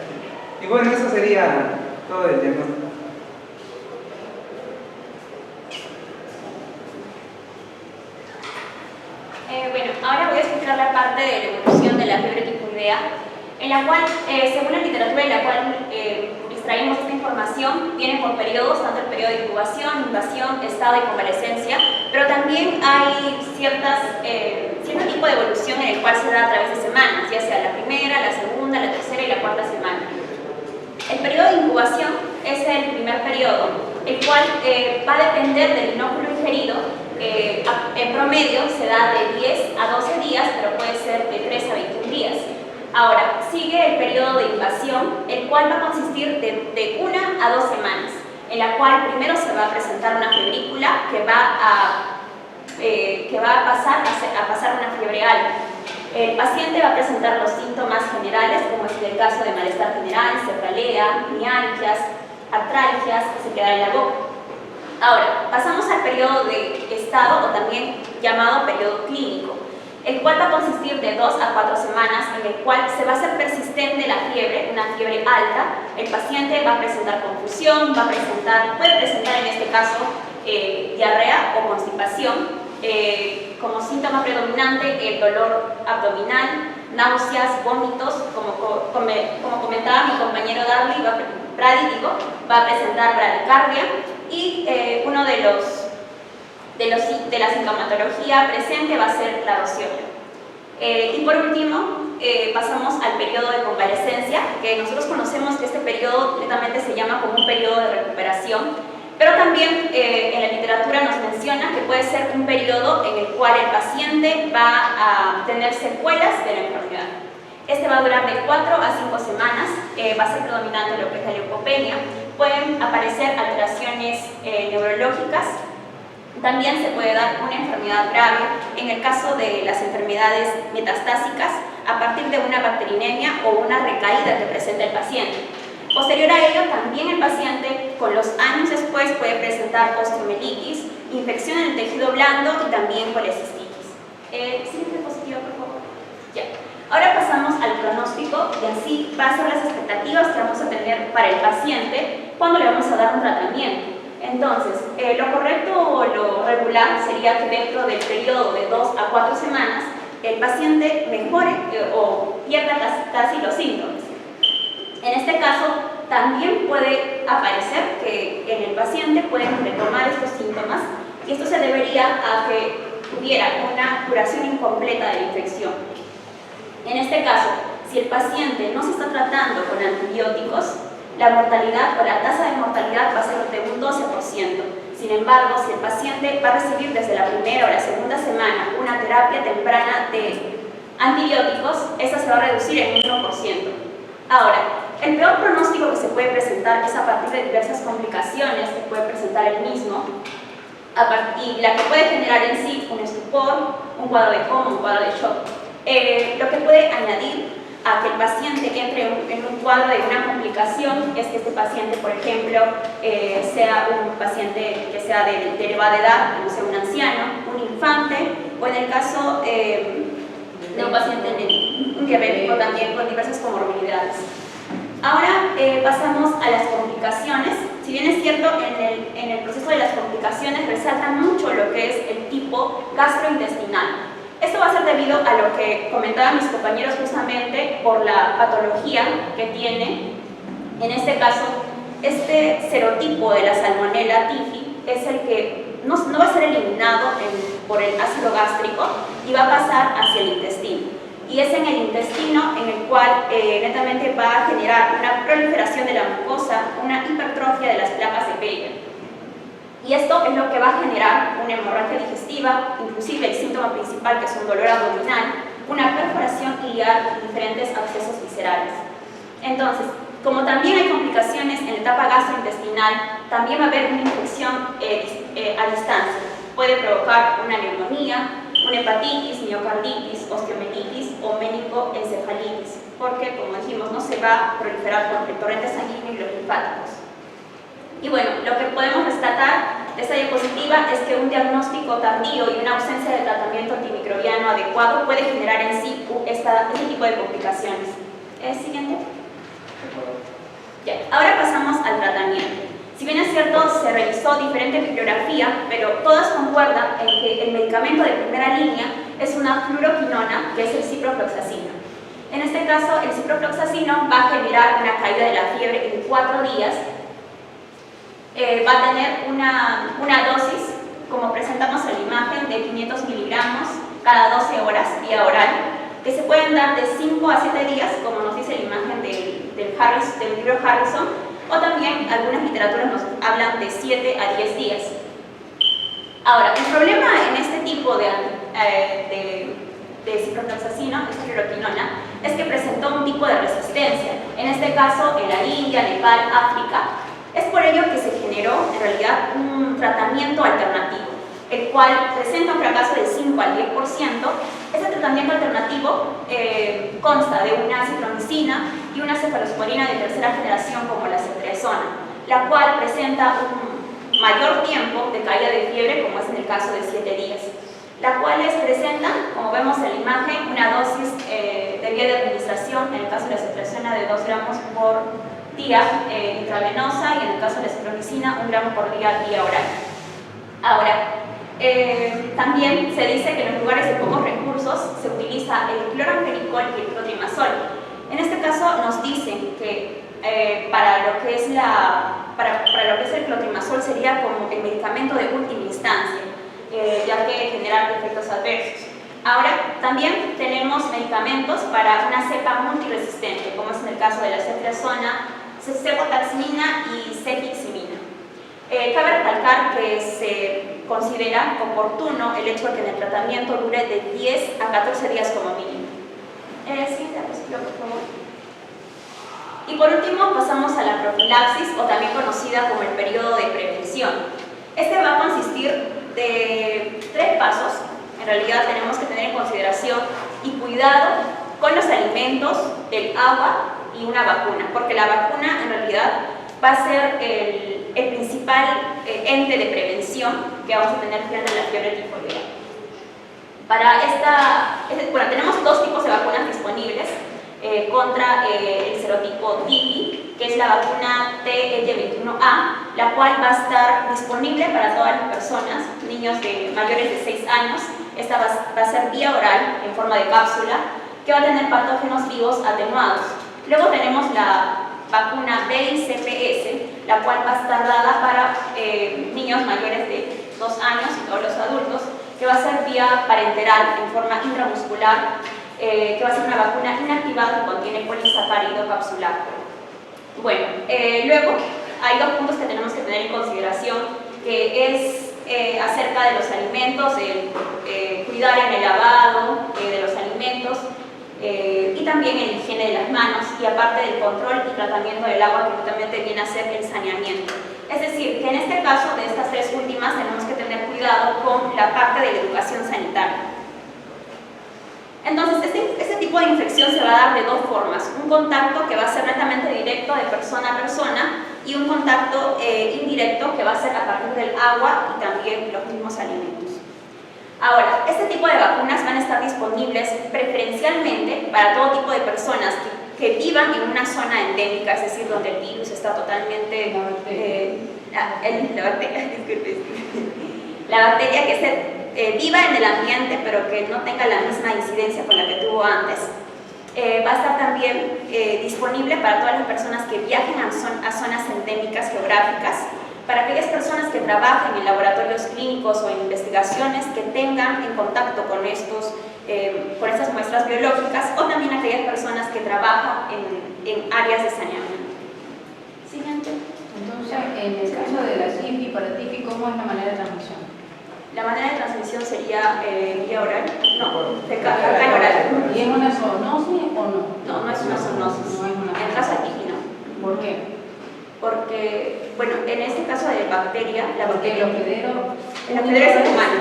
Y bueno, eso sería todo el diagnóstico. Bueno, ahora voy a explicar la parte de la evolución de la fiebre tifoidea, en la cual, según la literatura en la cual extraímos esta información, viene por periodos, tanto el periodo de incubación, invasión, estado y convalescencia, pero también hay cierto tipo de evolución en el cual se da a través de semanas, ya sea la primera, la segunda, la tercera y la cuarta semana. El periodo de incubación es el primer periodo, el cual va a depender del inóculo ingerido. En promedio se da de 10 a 12 días, pero puede ser de 3 a 21 días. Ahora, sigue el periodo de invasión, el cual va a consistir de 1 a 2 semanas, en la cual primero se va a presentar una febrícula que va a pasar una fiebre alta. El paciente va a presentar los síntomas generales, como es el caso de malestar general, cefalea, mialgias, artralgias, sequedad en la boca. Ahora, pasamos al periodo de estado, o también llamado periodo clínico, el cual va a consistir de 2 a 4 semanas, en el cual se va a hacer persistente la fiebre, una fiebre alta. El paciente va a presentar confusión, puede presentar en este caso diarrea o constipación. Como síntoma predominante, el dolor abdominal, náuseas, vómitos, como comentaba mi compañero Brady, va a presentar bradicardia, y una de la sintomatología presente va a ser la rociólica. Y por último, pasamos al periodo de convalescencia, que nosotros conocemos que este periodo netamente se llama como un periodo de recuperación, pero también en la literatura nos menciona que puede ser un periodo en el cual el paciente va a tener secuelas de la enfermedad. Este va a durar de 4 a 5 semanas, va a ser predominante lo que es la leucopenia, pueden aparecer alteraciones neurológicas, también se puede dar una enfermedad grave en el caso de las enfermedades metastásicas a partir de una bacteriemia o una recaída que presenta el paciente. Posterior a ello, también el paciente con los años después puede presentar osteomelitis, infección en el tejido blando y también colecistitis. Siguiente diapositiva, por favor. Ya. Ahora pasamos al pronóstico y así va a ser las expectativas que vamos a tener para el paciente cuando le vamos a dar un tratamiento. Entonces, lo correcto o lo regular sería que dentro del periodo de 2 a 4 semanas el paciente mejore o pierda casi los síntomas. En este caso, también puede aparecer que en el paciente pueden retomar estos síntomas, y esto se debería a que hubiera una curación incompleta de la infección. En este caso, si el paciente no se está tratando con antibióticos, la mortalidad o la tasa de mortalidad va a ser de un 12%. Sin embargo, si el paciente va a recibir desde la primera o la segunda semana una terapia temprana de antibióticos, esa se va a reducir en un 1%. Ahora, el peor pronóstico que se puede presentar es a partir de diversas complicaciones que puede presentar el mismo, y la que puede generar en sí un estupor, un cuadro de coma, un cuadro de shock. Lo que puede añadir a que el paciente entre en un cuadro de una complicación es que este paciente, por ejemplo, sea un paciente que sea de elevada edad, no sea un anciano, un infante, o en el caso de un paciente un diabético también con diversas comorbilidades. Ahora pasamos a las complicaciones. Si bien es cierto, en el proceso de las complicaciones resalta mucho lo que es el tipo gastrointestinal. Esto va a ser debido a lo que comentaban mis compañeros justamente por la patología que tiene. En este caso, este serotipo de la Salmonella typhi es el que no va a ser eliminado por el ácido gástrico y va a pasar hacia el intestino. Y es en el intestino en el cual netamente va a generar una proliferación de la mucosa, una hipertrofia de las placas de Peyer. Y esto es lo que va a generar una hemorragia digestiva, inclusive el síntoma principal, que es un dolor abdominal, una perforación iliar y diferentes abscesos viscerales. Entonces, como también hay complicaciones en la etapa gastrointestinal, también va a haber una infección a distancia. Puede provocar una neumonía, una hepatitis, miocarditis, osteomelitis o meningoencefalitis. porque, como dijimos, no se va a proliferar por el torrente sanguíneo y los linfáticos. Y bueno, lo que podemos rescatar de esta diapositiva es que un diagnóstico tardío y una ausencia de tratamiento antimicrobiano adecuado puede generar en sí este tipo de complicaciones. Siguiente. Ya, ahora pasamos al tratamiento. Si bien es cierto, se realizó diferente bibliografía, pero todas concuerdan en que el medicamento de primera línea es una fluoroquinona, que es el ciprofloxacino. En este caso, el ciprofloxacino va a generar una caída de la fiebre en 4 días. Va a tener una dosis, como presentamos en la imagen, de 500 miligramos cada 12 horas vía oral, que se pueden dar de 5 a 7 días, como nos dice la imagen del libro Harrison, o también algunas literaturas nos hablan de 7 a 10 días. Ahora, el problema en este tipo de ciprofloxacino, esta fluoroquinona, es que presentó un tipo de resistencia, en este caso en la India, Nepal, África. Es por ello que se generó, en realidad, un tratamiento alternativo, el cual presenta un fracaso del 5 al 10%. Este tratamiento alternativo consta de una citromicina y una cefalosporina de tercera generación como la ceftriaxona, la cual presenta un mayor tiempo de caída de fiebre, como es en el caso de 7 días, las cuales presentan, como vemos en la imagen, una dosis de vía de administración, en el caso de la ceftriaxona de 2 gramos por día intravenosa, y en el caso de la citromicina 1 gramo por día vía oral. Ahora, también se dice que en los lugares de pocos recursos se utiliza el cloramfenicol y el clotrimazol. En este caso nos dicen que para lo que es el clotrimazol sería como el medicamento de última instancia, ya que genera efectos adversos. Ahora, también tenemos medicamentos para una cepa multiresistente, como es en el caso de la ceftriaxona, cefotaximina y cefiximina. Cabe recalcar que se considera oportuno el hecho de que en el tratamiento dure de 10 a 14 días como mínimo. Siguiente diapositiva, por favor. Y por último pasamos a la profilaxis, o también conocida como el periodo de prevención. Este va a consistir de 3 pasos. En realidad tenemos que tener en consideración y cuidado con los alimentos, el agua y una vacuna, porque la vacuna en realidad va a ser el principal ente de prevención que vamos a tener frente a la fiebre tifoidea. Tenemos 2 tipos de vacunas disponibles contra el serotipo TIFI, que es la vacuna TL21A, la cual va a estar disponible para todas las personas, niños de mayores de 6 años. Esta va a ser vía oral en forma de cápsula, que va a tener patógenos vivos atenuados. Luego tenemos la vacuna BICPS, la cual va a estar dada para niños mayores de 2 años y todos los adultos, que va a ser vía parenteral en forma intramuscular, que va a ser una vacuna inactivada que contiene polisacárido capsular. Bueno, luego hay 2 puntos que tenemos que tener en consideración, que es acerca de los alimentos, cuidar en el lavado de los alimentos, y también en la higiene de las manos, y aparte del control y tratamiento del agua, que justamente viene a ser el saneamiento. Es decir, que en este caso de estas 3 últimas tenemos que tener cuidado con la parte de la educación sanitaria. Entonces, este tipo de infección se va a dar de 2 formas: un contacto que va a ser netamente directo de persona a persona, y un contacto indirecto que va a ser a partir del agua y también los mismos alimentos. Ahora, este tipo de vacunas van a estar disponibles preferencialmente para todo tipo de personas que vivan en una zona endémica, es decir, donde el virus está totalmente... La bacteria que viva en el ambiente, pero que no tenga la misma incidencia con la que tuvo antes. Va a estar también disponible para todas las personas que viajen a zonas endémicas geográficas, para aquellas personas que trabajen en laboratorios clínicos o en investigaciones que tengan en contacto con estas muestras biológicas, o también aquellas personas que trabajan en áreas de saneamiento. Siguiente. Entonces, en el caso de la SIFI, para TIFI, ¿cómo es la manera de transmisión? La manera de transmisión sería vía oral, no, fecal oral. ¿Y es una zoonosis o no? No, no es una zoonosis. No es una en el caso de TIFI no. ¿Por qué? Porque, bueno, en este caso de bacteria, la Porque bacteria... el hospedero es humano.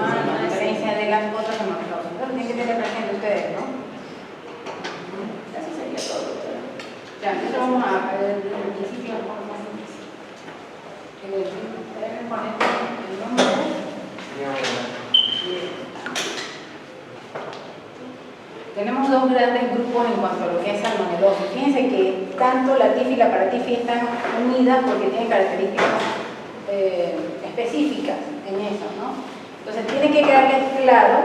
A diferencia de las otras hematopatías. Entonces tienen que tener presente ustedes, ¿no? Ya, entonces vamos a ver el principio. El nombre. Tenemos dos grandes grupos en cuanto a lo que es salmonelosis. Fíjense que tanto la TIF y la paraTIF están unidas porque tienen características específicas en eso, ¿no? Entonces tiene que quedarles claro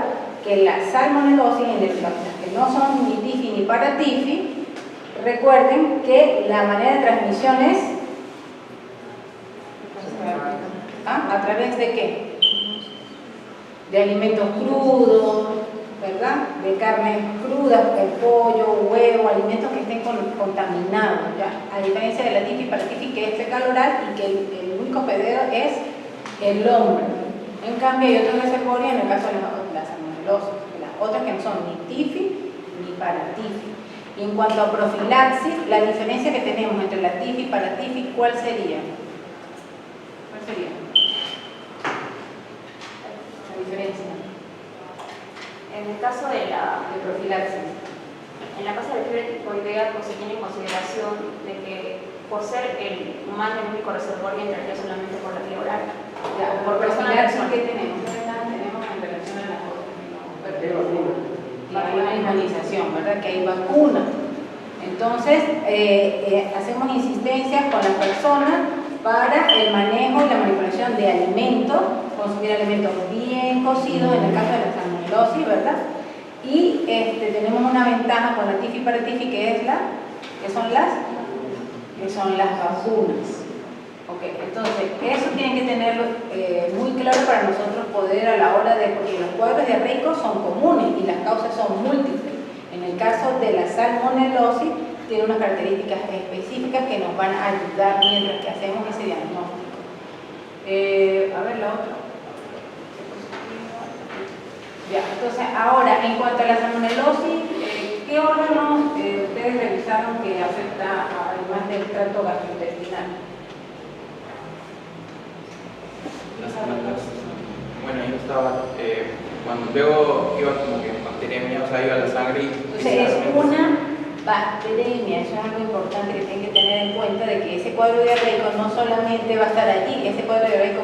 que la salmonelosis, en las que no son ni TIFI ni paraTIFI, recuerden que la manera de transmisión es ¿a través de qué? De alimentos crudos, ¿verdad? De carnes crudas, el pollo, huevo, alimentos que estén contaminados, ¿ya? A diferencia de la TIFI y paraTIFI, que es fecal oral y que el único hospedero es el hombre. En cambio, hay otros reservorios en el caso de la salmonelosis, las otras que no son ni TIFI ni paraTIFI. Y en cuanto a profilaxis, la diferencia que tenemos entre la TIFI y paraTIFI, ¿cuál sería? ¿Cuál sería? La diferencia. En el caso de la profilaxis. En la fase de fiebre tifoidea, pues se tiene en consideración de que por ser el humano el único reservorio entraría solamente por la vía oral. Ya, por profilaxis, ¿qué tenemos? Tenemos en relación a las cosas que no, hay una inmunización, ¿verdad? Que hay vacuna. Entonces, hacemos insistencia con las personas para el manejo y la manipulación de alimentos, consumir alimentos bien cocidos en el caso de la salmonelosis, ¿verdad? Y tenemos una ventaja con la TIFI y paraTIFI que son las vacunas. Okay, entonces, eso tienen que tenerlo muy claro para nosotros poder a la hora de, porque los cuadros diarreicos son comunes y las causas son múltiples. En el caso de la salmonelosis, tiene unas características específicas que nos van a ayudar mientras que hacemos ese diagnóstico. A ver la otra. Ya, entonces ahora, en cuanto a la salmonelosis, ¿qué órganos ustedes revisaron que afecta además del tracto gastrointestinal? Bueno, yo estaba, cuando luego iba como que bacteremia, o sea, iba a la sangre y... Entonces es una bacteremia, eso es algo importante que tienen que tener en cuenta, de que ese cuadro diarreico no solamente va a estar allí, ese cuadro diarreico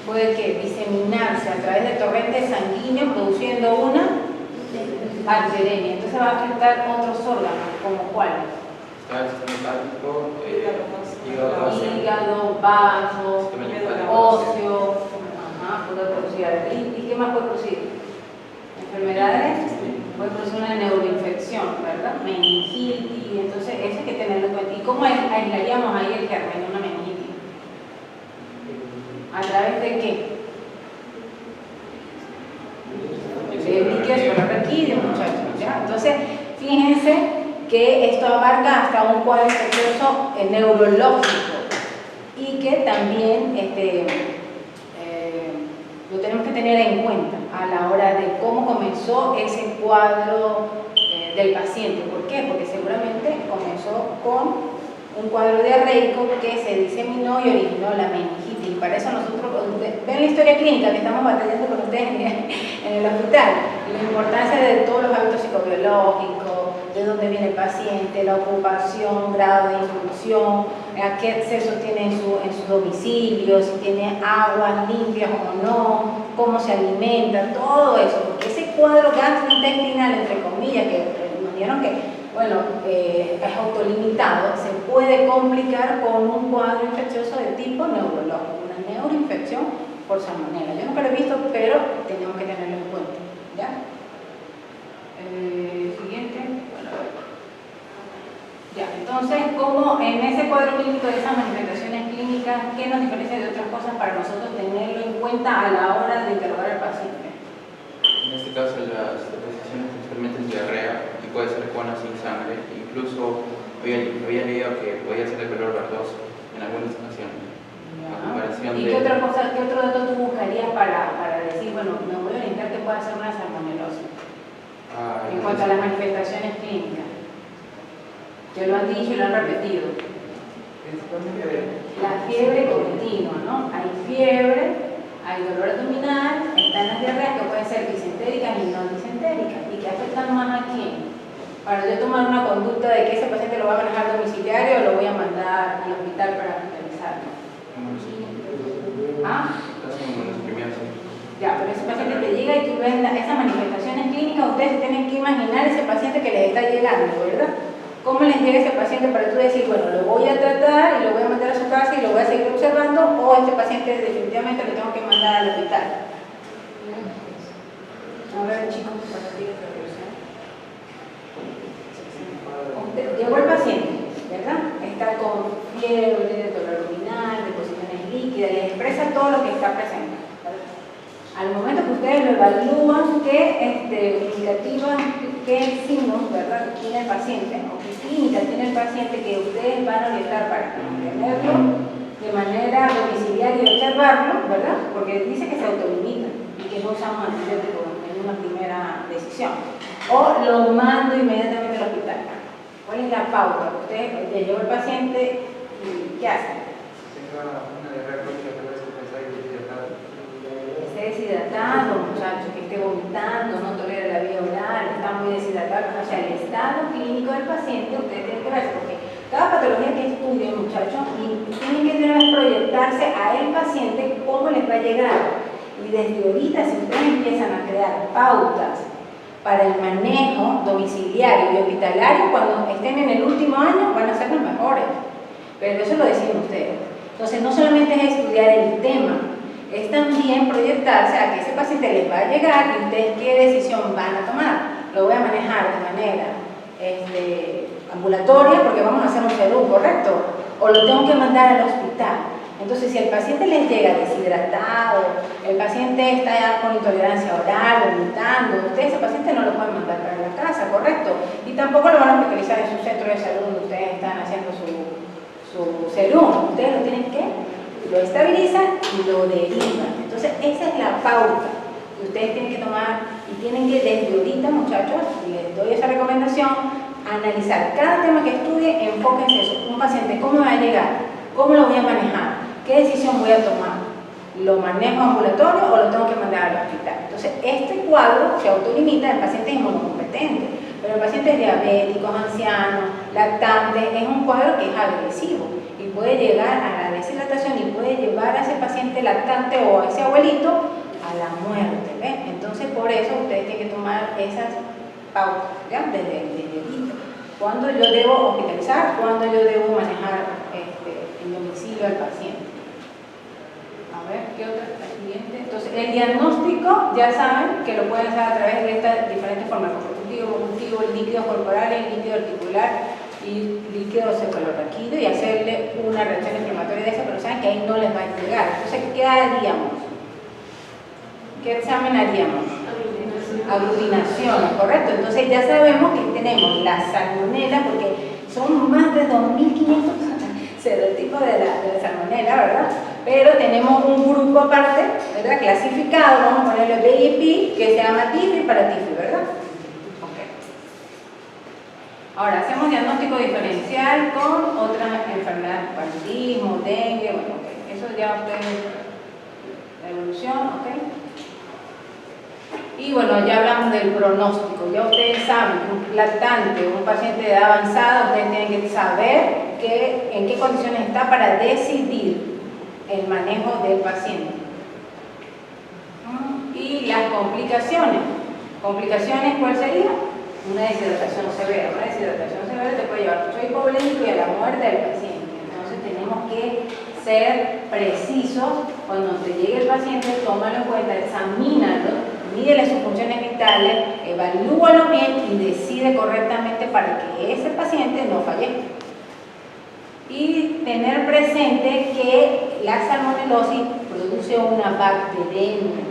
puede que diseminarse a través de torrentes sanguíneos produciendo una bacteremia, entonces va a afectar otros órganos, como cuáles. Está el sistema hepático, hígado, vasos, óseo, puede producir artritis. ¿Qué más puede producir? Enfermedades, puede producir una neuroinfección, ¿verdad? Meningitis, entonces eso hay que tenerlo en cuenta. ¿Y cómo aislaríamos ahí el germen de una meningitis? ¿A través de qué? De líquidos raquídeos, muchachos, ¿ya? Entonces, fíjense que esto abarca hasta un cuadro infeccioso neurológico y que también lo tenemos que tener en cuenta a la hora de cómo comenzó ese cuadro del paciente. ¿Por qué? Porque seguramente comenzó con un cuadro diarreico que se diseminó y originó la meningitis. Y para eso nosotros, ven la historia clínica que estamos batallando con ustedes en el hospital, la importancia de todos los hábitos psicobiológicos, de dónde viene el paciente, la ocupación, grado de instrucción, a qué acceso tiene en su domicilio, si tiene aguas limpias o no, cómo se alimenta, todo eso, porque ese cuadro gastrointestinal, entre comillas, que nos dijeron que bueno, es autolimitado, se puede complicar con un cuadro infeccioso de tipo neurológico, una neuroinfección por salmonela. Yo nunca lo he visto, pero tenemos que tenerlo en cuenta, ¿ya? Siguiente. Bueno, a ver. Ya, entonces, como en ese cuadro clínico de esas manifestaciones clínicas, ¿qué nos diferencia de otras cosas para nosotros tenerlo en cuenta a la hora de interrogar al paciente? En este caso, las deposiciones principalmente es diarrea y puede ser con o sin sangre. Incluso había leído que podía ser de color verdoso en algunas ocasiones. ¿Y qué otra cosa, qué otro dato tú buscarías para decir, bueno, me voy a orientar que pueda ser una salmonelosis? En cuanto a las manifestaciones clínicas. Que lo han dicho y lo han repetido. La fiebre continua, ¿no? Hay fiebre, hay dolor abdominal, están las diarreas que pueden ser disentéricas y no disentéricas. ¿Y que afectan más a quién? para yo tomar una conducta de que ese paciente lo va a manejar domiciliario o lo voy a mandar al hospital para hospitalizarlo. ¿Ah? Ya, pero ese paciente te llega y tú ves esas manifestaciones clínicas, ustedes se tienen que imaginar ese paciente que les está llegando, ¿verdad? ¿Cómo les llega ese paciente para tú decir, bueno, lo voy a tratar y lo voy a mandar a su casa y lo voy a seguir observando, o este paciente definitivamente lo tengo que mandar al hospital? A ver, chicos, para ti, llegó el paciente, ¿verdad? Está con fiebre, dolor abdominal, deposiciones líquidas, les expresa todo lo que está presente. Al momento que ustedes lo evalúan, qué indicativas, qué signos, ¿verdad?, tiene el paciente, o qué clínica tiene el paciente que ustedes van a orientar para mantenerlo de manera domiciliaria y observarlo, ¿verdad? Porque dice que se autolimita y que no usamos antibióticos en una primera decisión. O lo mando inmediatamente al hospital. ¿Cuál es la pauta? Usted le llevó el paciente y ¿qué hace? Una diarrea crónica, tal vez comenzar y deshidratado. Esté deshidratado, muchachos, que esté vomitando, no tolera la vía oral, está muy deshidratado. O sea, el estado clínico del paciente, ustedes tienen que ver, porque cada patología que estudien, muchachos, y tienen que proyectarse a el paciente cómo les va a llegar. Y desde ahorita, si ustedes empiezan a crear pautas para el manejo domiciliario y hospitalario, cuando estén en el último año van a ser los mejores. Pero eso lo deciden ustedes. Entonces, no solamente es estudiar el tema, es también proyectarse a que ese paciente les va a llegar y ustedes qué decisión van a tomar. Lo voy a manejar de manera ambulatoria porque vamos a hacer un CEDU, ¿correcto? O lo tengo que mandar al hospital. Entonces, si el paciente les llega deshidratado, el paciente está ya con intolerancia oral, vomitando, ustedes ese paciente no lo pueden mandar para la casa, ¿correcto? Y tampoco lo van a hospitalizar en su centro de salud donde ustedes están haciendo su serum. Ustedes lo tienen que, lo estabilizan y lo derivan. Entonces, esa es la pauta que ustedes tienen que tomar y tienen que desde ahorita, muchachos, les doy esa recomendación, analizar cada tema que estudie, enfóquense eso. Un paciente, ¿cómo va a llegar? ¿Cómo lo voy a manejar? ¿Qué decisión voy a tomar? ¿Lo manejo ambulatorio o lo tengo que mandar al hospital? Entonces, este cuadro se autolimita, el paciente es inmunocompetente, pero el paciente es diabético, anciano, lactante, es un cuadro que es agresivo y puede llegar a la deshidratación y puede llevar a ese paciente lactante o a ese abuelito a la muerte, ¿ves? Entonces, por eso ustedes tienen que tomar esas pautas, ¿ya? Desde ahorita. ¿Cuándo yo debo hospitalizar? ¿Cuándo yo debo manejar en domicilio al paciente? A ver, ¿qué otra? La siguiente. Entonces, el diagnóstico, ya saben que lo pueden hacer a través de estas diferentes formas: conjuntivo, líquidos corporales, líquido articular y líquido cefalorraquídeo, y hacerle una reacción inflamatoria de esa, pero saben que ahí no les va a llegar. Entonces, ¿qué haríamos? ¿Qué examen haríamos? Aglutinaciones, ¿correcto? Entonces ya sabemos que tenemos la salmonela, porque son más de 2.500 serotipos de la salmonela, ¿verdad? Pero tenemos un grupo aparte, ¿verdad?, clasificado, vamos a ponerle B y P, que se llama TIFI para TIFI, ¿verdad? Okay. Ahora, hacemos diagnóstico diferencial con otras enfermedades, paludismo, dengue, bueno, okay. Eso ya ustedes, la evolución, ¿ok? Y bueno, ya hablamos del pronóstico. Ya ustedes saben que un lactante, un paciente de edad avanzada, ustedes tienen que saber en qué condiciones está para decidir el manejo del paciente. Y las complicaciones. ¿Complicaciones cuál sería? Una deshidratación severa. Una deshidratación severa te puede llevar a un hipovolémico y a la muerte del paciente. Entonces tenemos que ser precisos cuando te llegue el paciente, tómalo en cuenta, examínalo, mídele sus funciones vitales, evalúalo bien y decide correctamente para que ese paciente no fallezca. Y tener presente que la salmonelosis produce una bacteremia,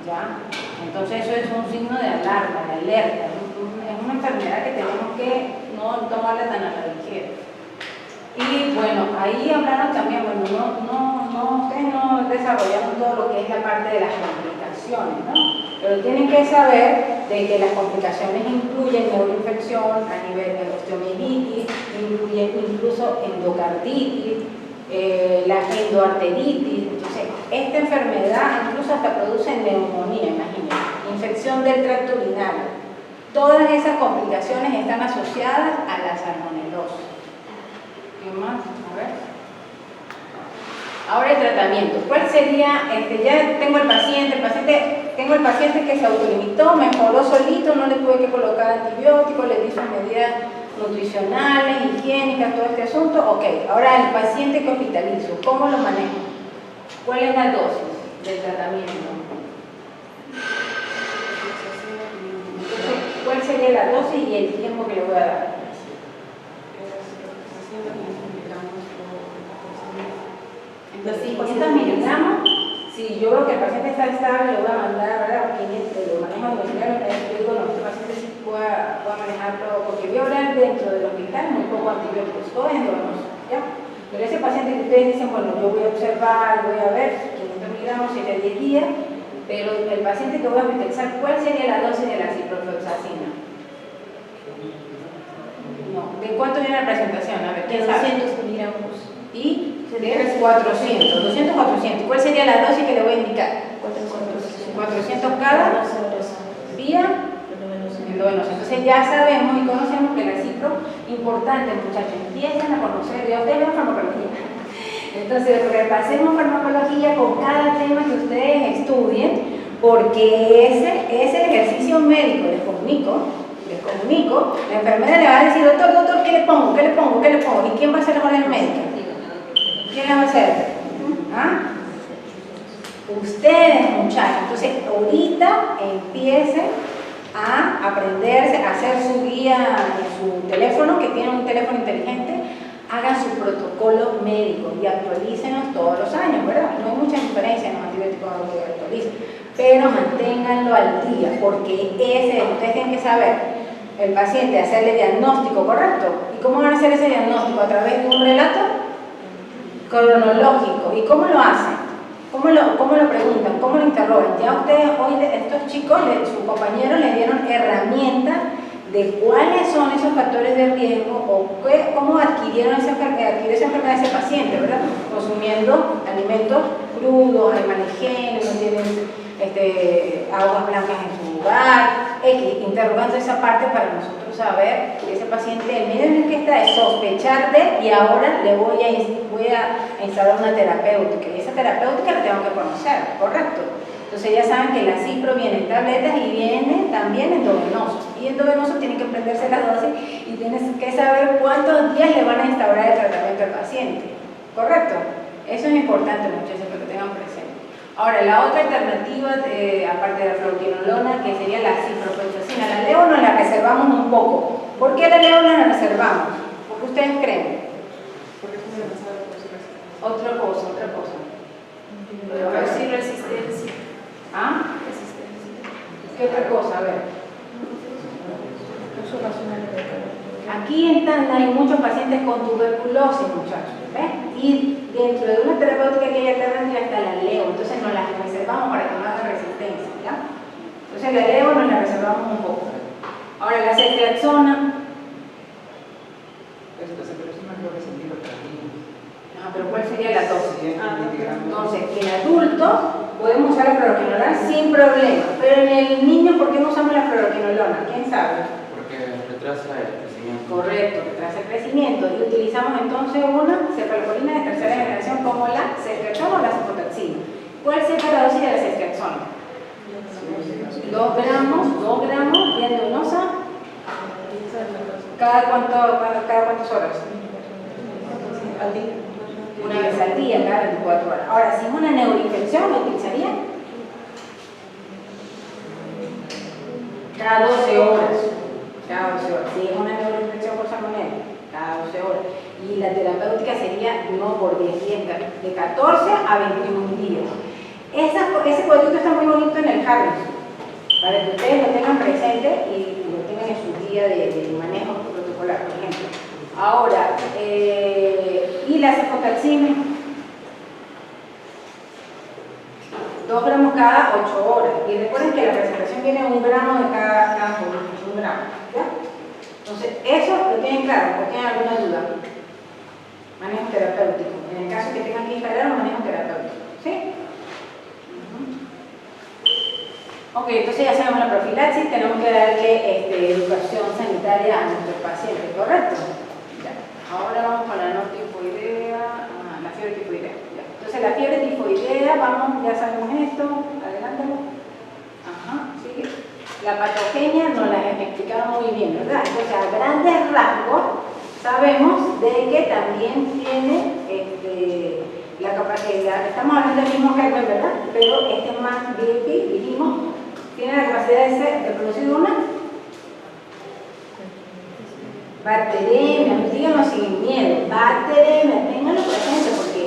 ¿ya? Entonces eso es un signo de alarma, de alerta, es una enfermedad que tenemos que no tomarla tan a la ligera. Y bueno, ahí hablaron también, bueno, ustedes no desarrollaron todo lo que es la parte de las complicaciones, ¿no? Pero tienen que saber de que las complicaciones incluyen neuroinfección a nivel de osteomielitis, incluyen incluso endocarditis, la endoarteritis. Entonces, esta enfermedad incluso hasta produce neumonía, imagínense, infección del tracto urinario. Todas esas complicaciones están asociadas a la salmonelosis. ¿Qué más? A ver. Ahora el tratamiento. ¿Cuál sería? Ya tengo el paciente que se autolimitó, mejoró solito, no le tuve que colocar antibióticos, le di sus medidas nutricionales, higiénicas, todo este asunto. Ok, ahora el paciente que hospitalizo, ¿cómo lo manejo? ¿Cuál es la dosis del tratamiento? Entonces, ¿cuál sería la dosis y el tiempo que le voy a dar? 500 miligramos. Si yo veo que el paciente está estable, le voy a mandar, ¿verdad? 500, lo manejo domiciliario, yo digo, no, este paciente sí pueda manejarlo, porque voy a hablar dentro del hospital, muy poco antibióticos, todo es endovenoso, ¿ya? Pero ese paciente que ustedes dicen, bueno, yo voy a observar, voy a ver, 500 miligramos, 7 a 10 días, pero el paciente que voy a hospitalizar, ¿cuál sería la dosis de la ciprofloxacina? No, ¿de cuánto viene la presentación? A ver, ¿quién sabe? 200 miligramos. Y de 400, 200, 400. ¿Cuál sería la dosis que le voy a indicar? 400 cada vía endovenosa. Entonces ya sabemos y conocemos que la cipro, importante muchachos, empiecen a conocer, ya ustedes ven farmacología. Entonces repasemos farmacología con cada tema que ustedes estudien, porque ese es el ejercicio médico. Les comunico, la enfermera le va a decir, doctor, ¿qué le pongo? ¿Y quién va a hacer la orden médica? ¿Quién la va a hacer? ¿Ah? Ustedes, muchachos. Entonces, ahorita empiecen a aprenderse, a hacer su guía en su teléfono, que tienen un teléfono inteligente, hagan su protocolo médico y actualícenos todos los años, ¿verdad? No hay mucha diferencia en los antibióticos que actualicen, pero manténganlo al día, porque ustedes tienen que saber, el paciente, hacerle diagnóstico correcto. ¿Y cómo van a hacer ese diagnóstico? A través de un relato cronológico. ¿Y cómo lo hacen? ¿Cómo lo preguntan? ¿Cómo lo interrogan? Ya ustedes hoy, estos chicos, sus compañeros les dieron herramientas de cuáles son esos factores de riesgo o cómo adquirieron esa enfermedad ese paciente, ¿verdad? Consumiendo alimentos crudos, hay maligenios, no tienen aguas blancas en su lugar, interrogando esa parte para nosotros saber que ese paciente, el medio en el que está es sospechar de, y ahora le voy a instalar una terapéutica, y esa terapéutica la tengo que conocer, ¿correcto? Entonces ya saben que la cipro viene en tabletas y viene también endovenoso, y endovenoso tienen que prenderse la dosis y tienen que saber cuántos días le van a instaurar el tratamiento al paciente, ¿correcto? Eso es importante, muchachos, que lo tengan presente. Ahora, la otra alternativa, aparte de la fluoroquinolona, que sería la ciprofloxacina, la leo nos la reservamos un poco. ¿Por qué la leo nos la reservamos? ¿Por qué ustedes creen? Porque es muy avanzado por su Otra cosa. Reducir resistencia. ¿Ah? Resistencia. ¿Qué otra cosa? A ver. Aquí en Tanda hay muchos pacientes con tuberculosis, muchachos, ¿ven? Y dentro de una terapéutica que hay alternativa está la leo, entonces nos la reservamos para que no haga resistencia, ¿ya? Entonces la leo nos la reservamos un poco. Ahora la ceftriaxona. Esta ceftriaxona creo que es antihipertensiva. Ah, pero ¿cuál sería la dosis? Entonces, Entonces, en adultos podemos usar la fluoroquinolona sin problema, pero en el niño, ¿por qué no usamos la fluoroquinolona? ¿Quién sabe? Porque retrasa el crecimiento. Correcto, retrasa el crecimiento. Y utilizamos entonces una cefalexina de tercera generación como la ceftriaxona o la cefotaxina. ¿Cuál sería la dosis de la ceftriaxona? 2 gramos, bien endovenosa. ¿Cada cuántas horas? Al día. Una vez al día, cada 24 horas. Ahora, si es una neuroinfección, ¿lo utilizaría? Cada 12 horas. Si es una neuroinfección por salmonella, cada 12 horas. Y la terapéutica sería no por 10 días, de 14 a 21 días. Ese cuadrito está muy bonito en el Harris, para que ustedes lo tengan presente y lo tengan en su guía de manejo protocolar, por ejemplo. Ahora, y la cefotaxina, 2 gramos cada 8 horas. Y recuerden que la presentación viene 1 gramo de cada volumen, 1 gramo. ¿Ya? Entonces, eso lo tienen claro, ¿o tienen alguna duda? Manejo terapéutico. En el caso que tengan que instalar un manejo terapéutico. ¿Sí? Ok, entonces ya sabemos la profilaxis, tenemos que darle educación sanitaria a nuestros pacientes, ¿correcto? Ya. Ahora vamos con la no tifoidea, la fiebre tifoidea. Ya. Entonces la fiebre tifoidea, vamos, ya sabemos esto, adelántalo. Ajá, sigue. La patogenia nos la explicaron muy bien, ¿verdad? Entonces a grandes rasgos sabemos de que también tiene la capacidad, estamos hablando del mismo germen, ¿verdad? Pero este más VIP, dijimos, tiene la capacidad de producir una bacteremia, díganlo sin miedo, bacteremia, ténganlo presente porque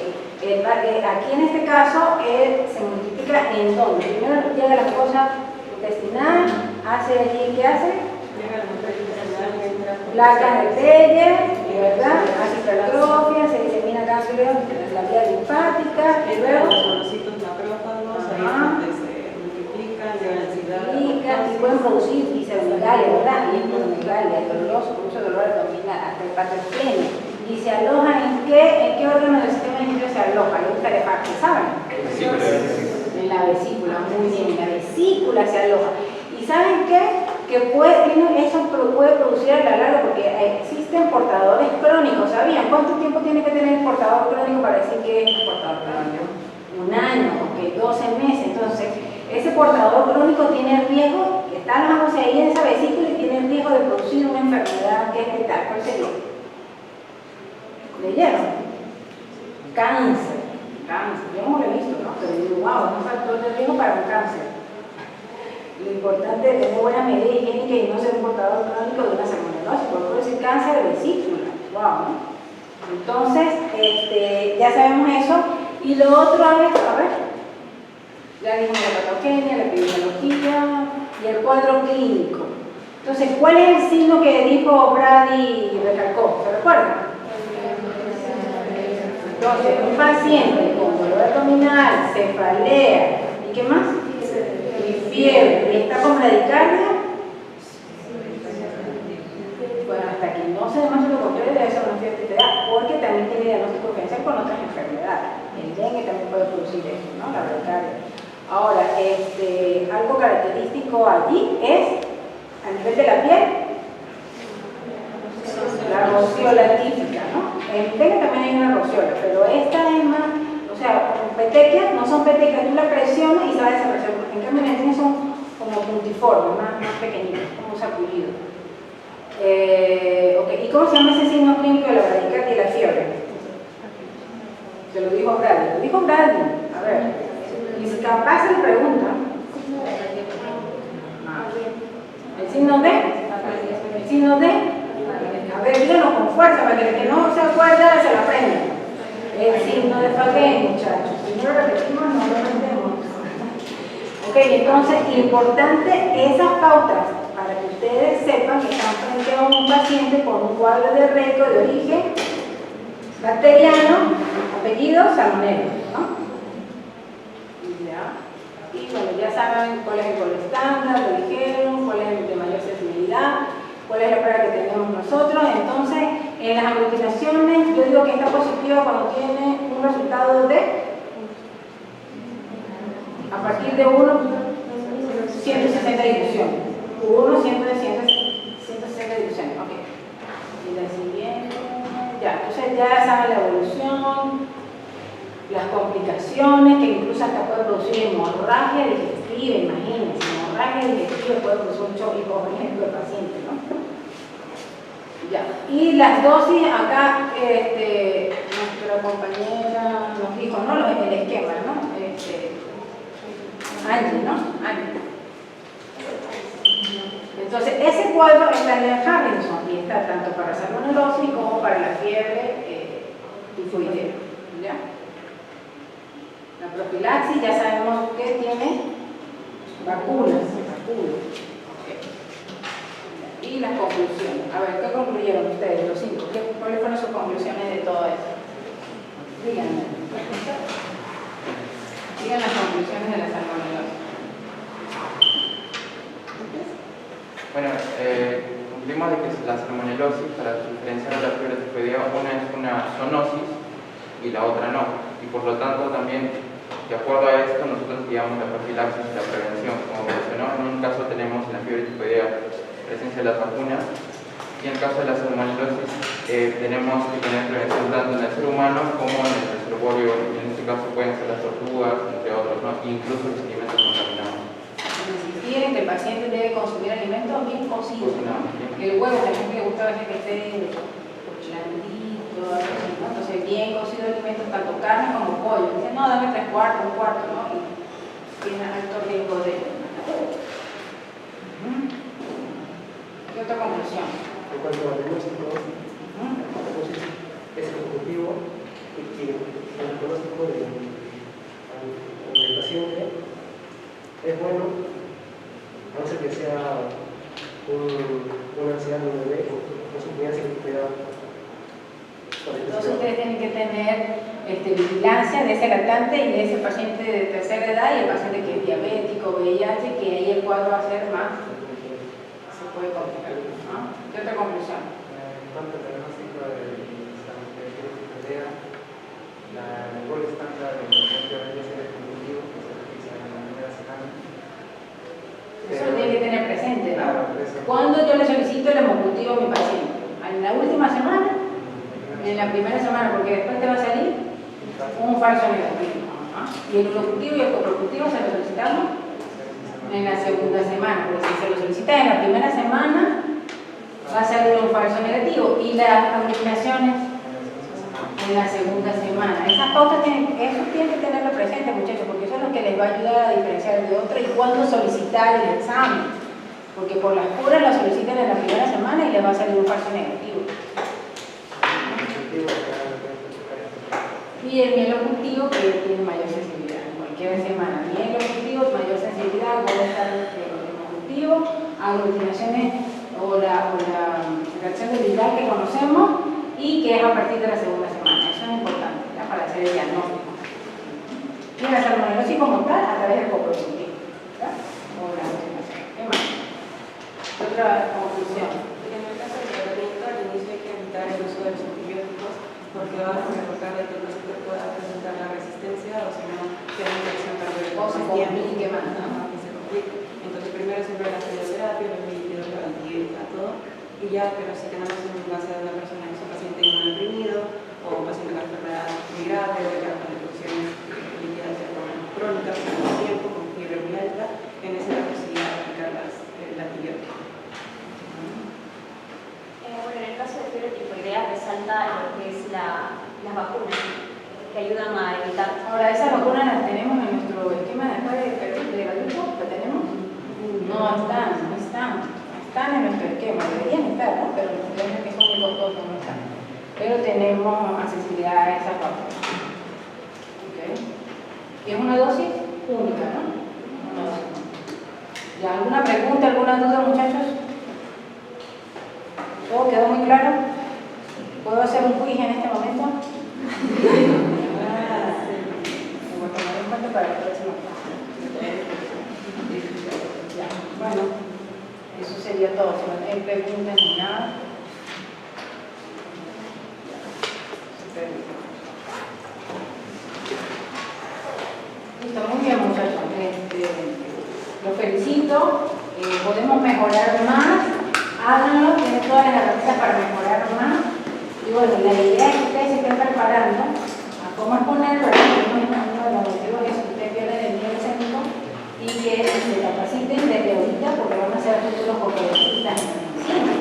aquí en este caso se multiplica en dónde. Primero llega la fosa intestinal, hace allí, ¿qué hace? Placas de Peyer, ¿verdad? Hace hipertrofia, se disemina ganglios en la vía linfática y luego los monocitos macrófagos, ahí es donde se multiplican, de densidad. y pueden producir visceromegalias, ¿verdad? Y hepatomegalia, doloroso, mucho dolor abdominal, hasta hepatoesplenia. ¿Y se aloja en qué órgano del sistema digestivo se aloja? Le gusta de parte, ¿saben? En la vesícula, muy bien, en la vesícula se aloja. ¿Y saben qué? Que eso puede producir a la larga, porque existen portadores crónicos, ¿sabían? ¿Cuánto tiempo tiene que tener el portador crónico para decir que es un portador crónico? Un año, ok, 12 meses. Entonces, ese portador crónico tiene riesgo, que está alojándose ahí en esa vesícula y tiene riesgo de producir una enfermedad que es letal. ¿Cuál sería? ¿Leyeron? Cáncer. Yo no lo he visto, ¿no? Pero digo, wow, es un factor de riesgo para un cáncer. Lo importante es tener buena medida higiénica y no ser un portador crónico de una salmonelosis, porque puede ser cáncer de vesícula. Wow, ¿no? Entonces, ya sabemos eso. Y lo otro, a ver, ya dijimos la patogenia, la epidemiología y el cuadro clínico. Entonces, ¿cuál es el signo que dijo Brady y recalcó? ¿Se recuerdan? Entonces, un paciente con dolor abdominal, cefalea, ¿y qué más? Y fiebre, y está con bradicardia, bueno, hasta que no se demuestre lo contrario debe ser una fiebre tifoidea, porque también tiene diagnóstico diferencial con otras enfermedades. El dengue también puede producir eso, ¿no? La bradicardia. Ahora, algo característico allí es, a nivel de la piel, la rociola típica, ¿no? En dengue también hay una rociola, pero esta es más, o sea, petequias, no son petequias, tú la presionas y se va a desaparecer. En cambio, las tiene son como puntiformes, más pequeñitas, como un sacudido. ¿Y cómo se llama ese signo clínico de la bradicardia y la fiebre? Se lo dijo Brady. Lo dijo Brady. A ver. Y si capaz se le pregunta. ¿El signo D? ¿El signo D? A ver, díganlo con fuerza para que el que no se acuerda se lo aprenda. El signo de Faguet, muchachos. Si no lo repetimos, no lo aprendemos. Ok, entonces, importante esas pautas para que ustedes sepan que están frente a un paciente con un cuadro de riesgo de origen bacteriano, apellido salmonella, ¿no? Y bueno, ya saben cuál es el gol estándar, lo dijeron, cuál es el de mayor sensibilidad, cuál es la prueba que tenemos nosotros. Entonces, en las aglutinaciones, yo digo que está positiva cuando tiene un resultado de a partir de 1, 160 difusiones. 1, 160 difusiones. Ok. Y la siguiente. Ya, entonces ya saben la evolución, las complicaciones, que incluso hasta puede producir hemorragia digestiva, imagínense, hemorragia digestiva puede producir un shock hipogénico del paciente, ¿no? Ya. Y las dosis, acá nuestra compañera nos dijo, ¿no? El esquema, ¿no? Angie, ¿no? Angie. Entonces, ese cuadro está en el Harrison y está tanto para salmonelosis como para la fiebre tifoidea. ¿Ya? La profilaxis ya sabemos que tiene vacunas. Okay. Y las conclusiones. A ver, ¿qué concluyeron ustedes, los 5? ¿Cuáles fueron sus conclusiones de todo esto? Díganme. Digan las conclusiones de la salmonelosis. Bueno, concluimos de que la salmonelosis, para diferenciar de la fiebre tifoidea, una es una zoonosis y la otra no. Y por lo tanto también, de acuerdo a esto, nosotros guiamos la profilaxis y la prevención. Como mencionó, en un caso tenemos en la fiebre tifoidea presencia de las vacunas, y en el caso de la salmonelosis tenemos que tener prevención tanto en el ser humano como en el reservorio, y en este caso pueden ser las tortugas, entre otros, ¿no? Incluso los alimentos contaminados. Refieren que el paciente debe consumir alimentos bien cocidos, ¿no? El huevo, la gente le gusta a veces que esté blandito, algo así, ¿no? Entonces, bien cocido el alimento, tanto carne como pollo. Dicen, no, dame 3/4, 1/4, ¿no? Y tiene alto riesgo de... ¿Qué otra conclusión? En cuanto al diagnóstico, es el objetivo que el diagnóstico del paciente es bueno, a no ser que sea una ansiedad de un bebé o su crianza que pueda. Entonces ustedes tienen que tener vigilancia de ese lactante y de ese paciente de tercera edad y el paciente que es diabético, VIH, que ahí el cuadro va a ser más, se puede complicar, ¿no? ¿Qué otra conclusión? En cuanto al diagnóstico de el gol estándar de debe ser ejecutivo, que se realiza en la primera semana. Eso lo tiene que tener presente, ¿no? Claro, eso. ¿Cuándo yo le solicito el hemocutivo a mi paciente? ¿En la última semana? En la primera semana, porque después te va a salir un falso negativo. Ajá. Y el hemocutivo y el coprocutivo se lo solicitamos en la segunda semana, porque si se lo solicita en la primera semana va a salir un falso negativo, y las aglutinaciones en la segunda semana. Esas pautas eso tienen que tenerlo presente, muchachos, porque eso es lo que les va a ayudar a diferenciar de otro y cuándo solicitar el examen, porque por las puras lo solicitan en la primera semana y les va a salir un falso negativo. Y el miel objetivo, que tiene mayor sensibilidad en cualquier semana. Miel objetivo, mayor sensibilidad, puede estar el objetivo, aglutinaciones o la reacción de viral que conocemos y que es a partir de la segunda semana. Eso es importante, ¿ya? Para hacer el diagnóstico. Y la salmonelosis como tal a través del coprocutivo, ¿ya? O la aglutinación. ¿Qué más? Otra conclusión. En el caso del tratamiento, al inicio hay que evitar el uso de los antibióticos porque va a reportar de que el paciente pueda presentar la resistencia o si no, que la infección tarde O se complique más, ¿no? que se complique. Entonces, primero siempre la radioterapia, los líquidos, la antibiótica, todo, y ya, pero si tenemos en base de una persona que es un paciente inmunodeprimido o un paciente con enfermedad muy grave o ya con infecciones líquidas de forma crónica por mucho tiempo, con fiebre muy alta, en ese caso sí aplicar el antibiótico. Bueno, en el caso de fiebre tifoidea resalta lo que es las vacunas que ayudan a evitar. Ahora, ¿esas vacunas las tenemos en nuestro esquema de adulto? ¿La tenemos? No están en nuestro esquema, deberían estar, ¿no? Pero los esquemas que son muy costosos no están. Pero tenemos accesibilidad a esas vacunas. ¿Okay? Y es una dosis única, ¿no? Una dosis única. ¿Ya alguna pregunta, alguna duda, muchachos? ¿Todo quedó muy claro? ¿Puedo hacer un quiz en este momento? Me voy a tomar en cuenta para la próxima clase. Ya, bueno, eso sería todo. Si no hay preguntas ni nada. Listo, muy bien, muchachos. Los felicito. Podemos mejorar más. Háganlo, tienen todas las herramientas para mejorar más. Y bueno, la idea es que ustedes se estén preparando a cómo exponerlo, uno de los objetivos es que ustedes pierdan el nivel escénico y que se capaciten desde ahorita porque van a ser futuros conferencistas en medicina.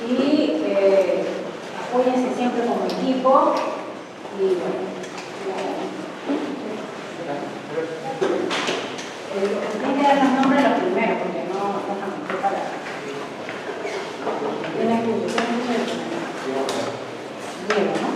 Y apóyense siempre como equipo y bueno, tienen que dar los nombres los primeros porque no me preparar. Tiene que usar mucho de Diego, ¿no?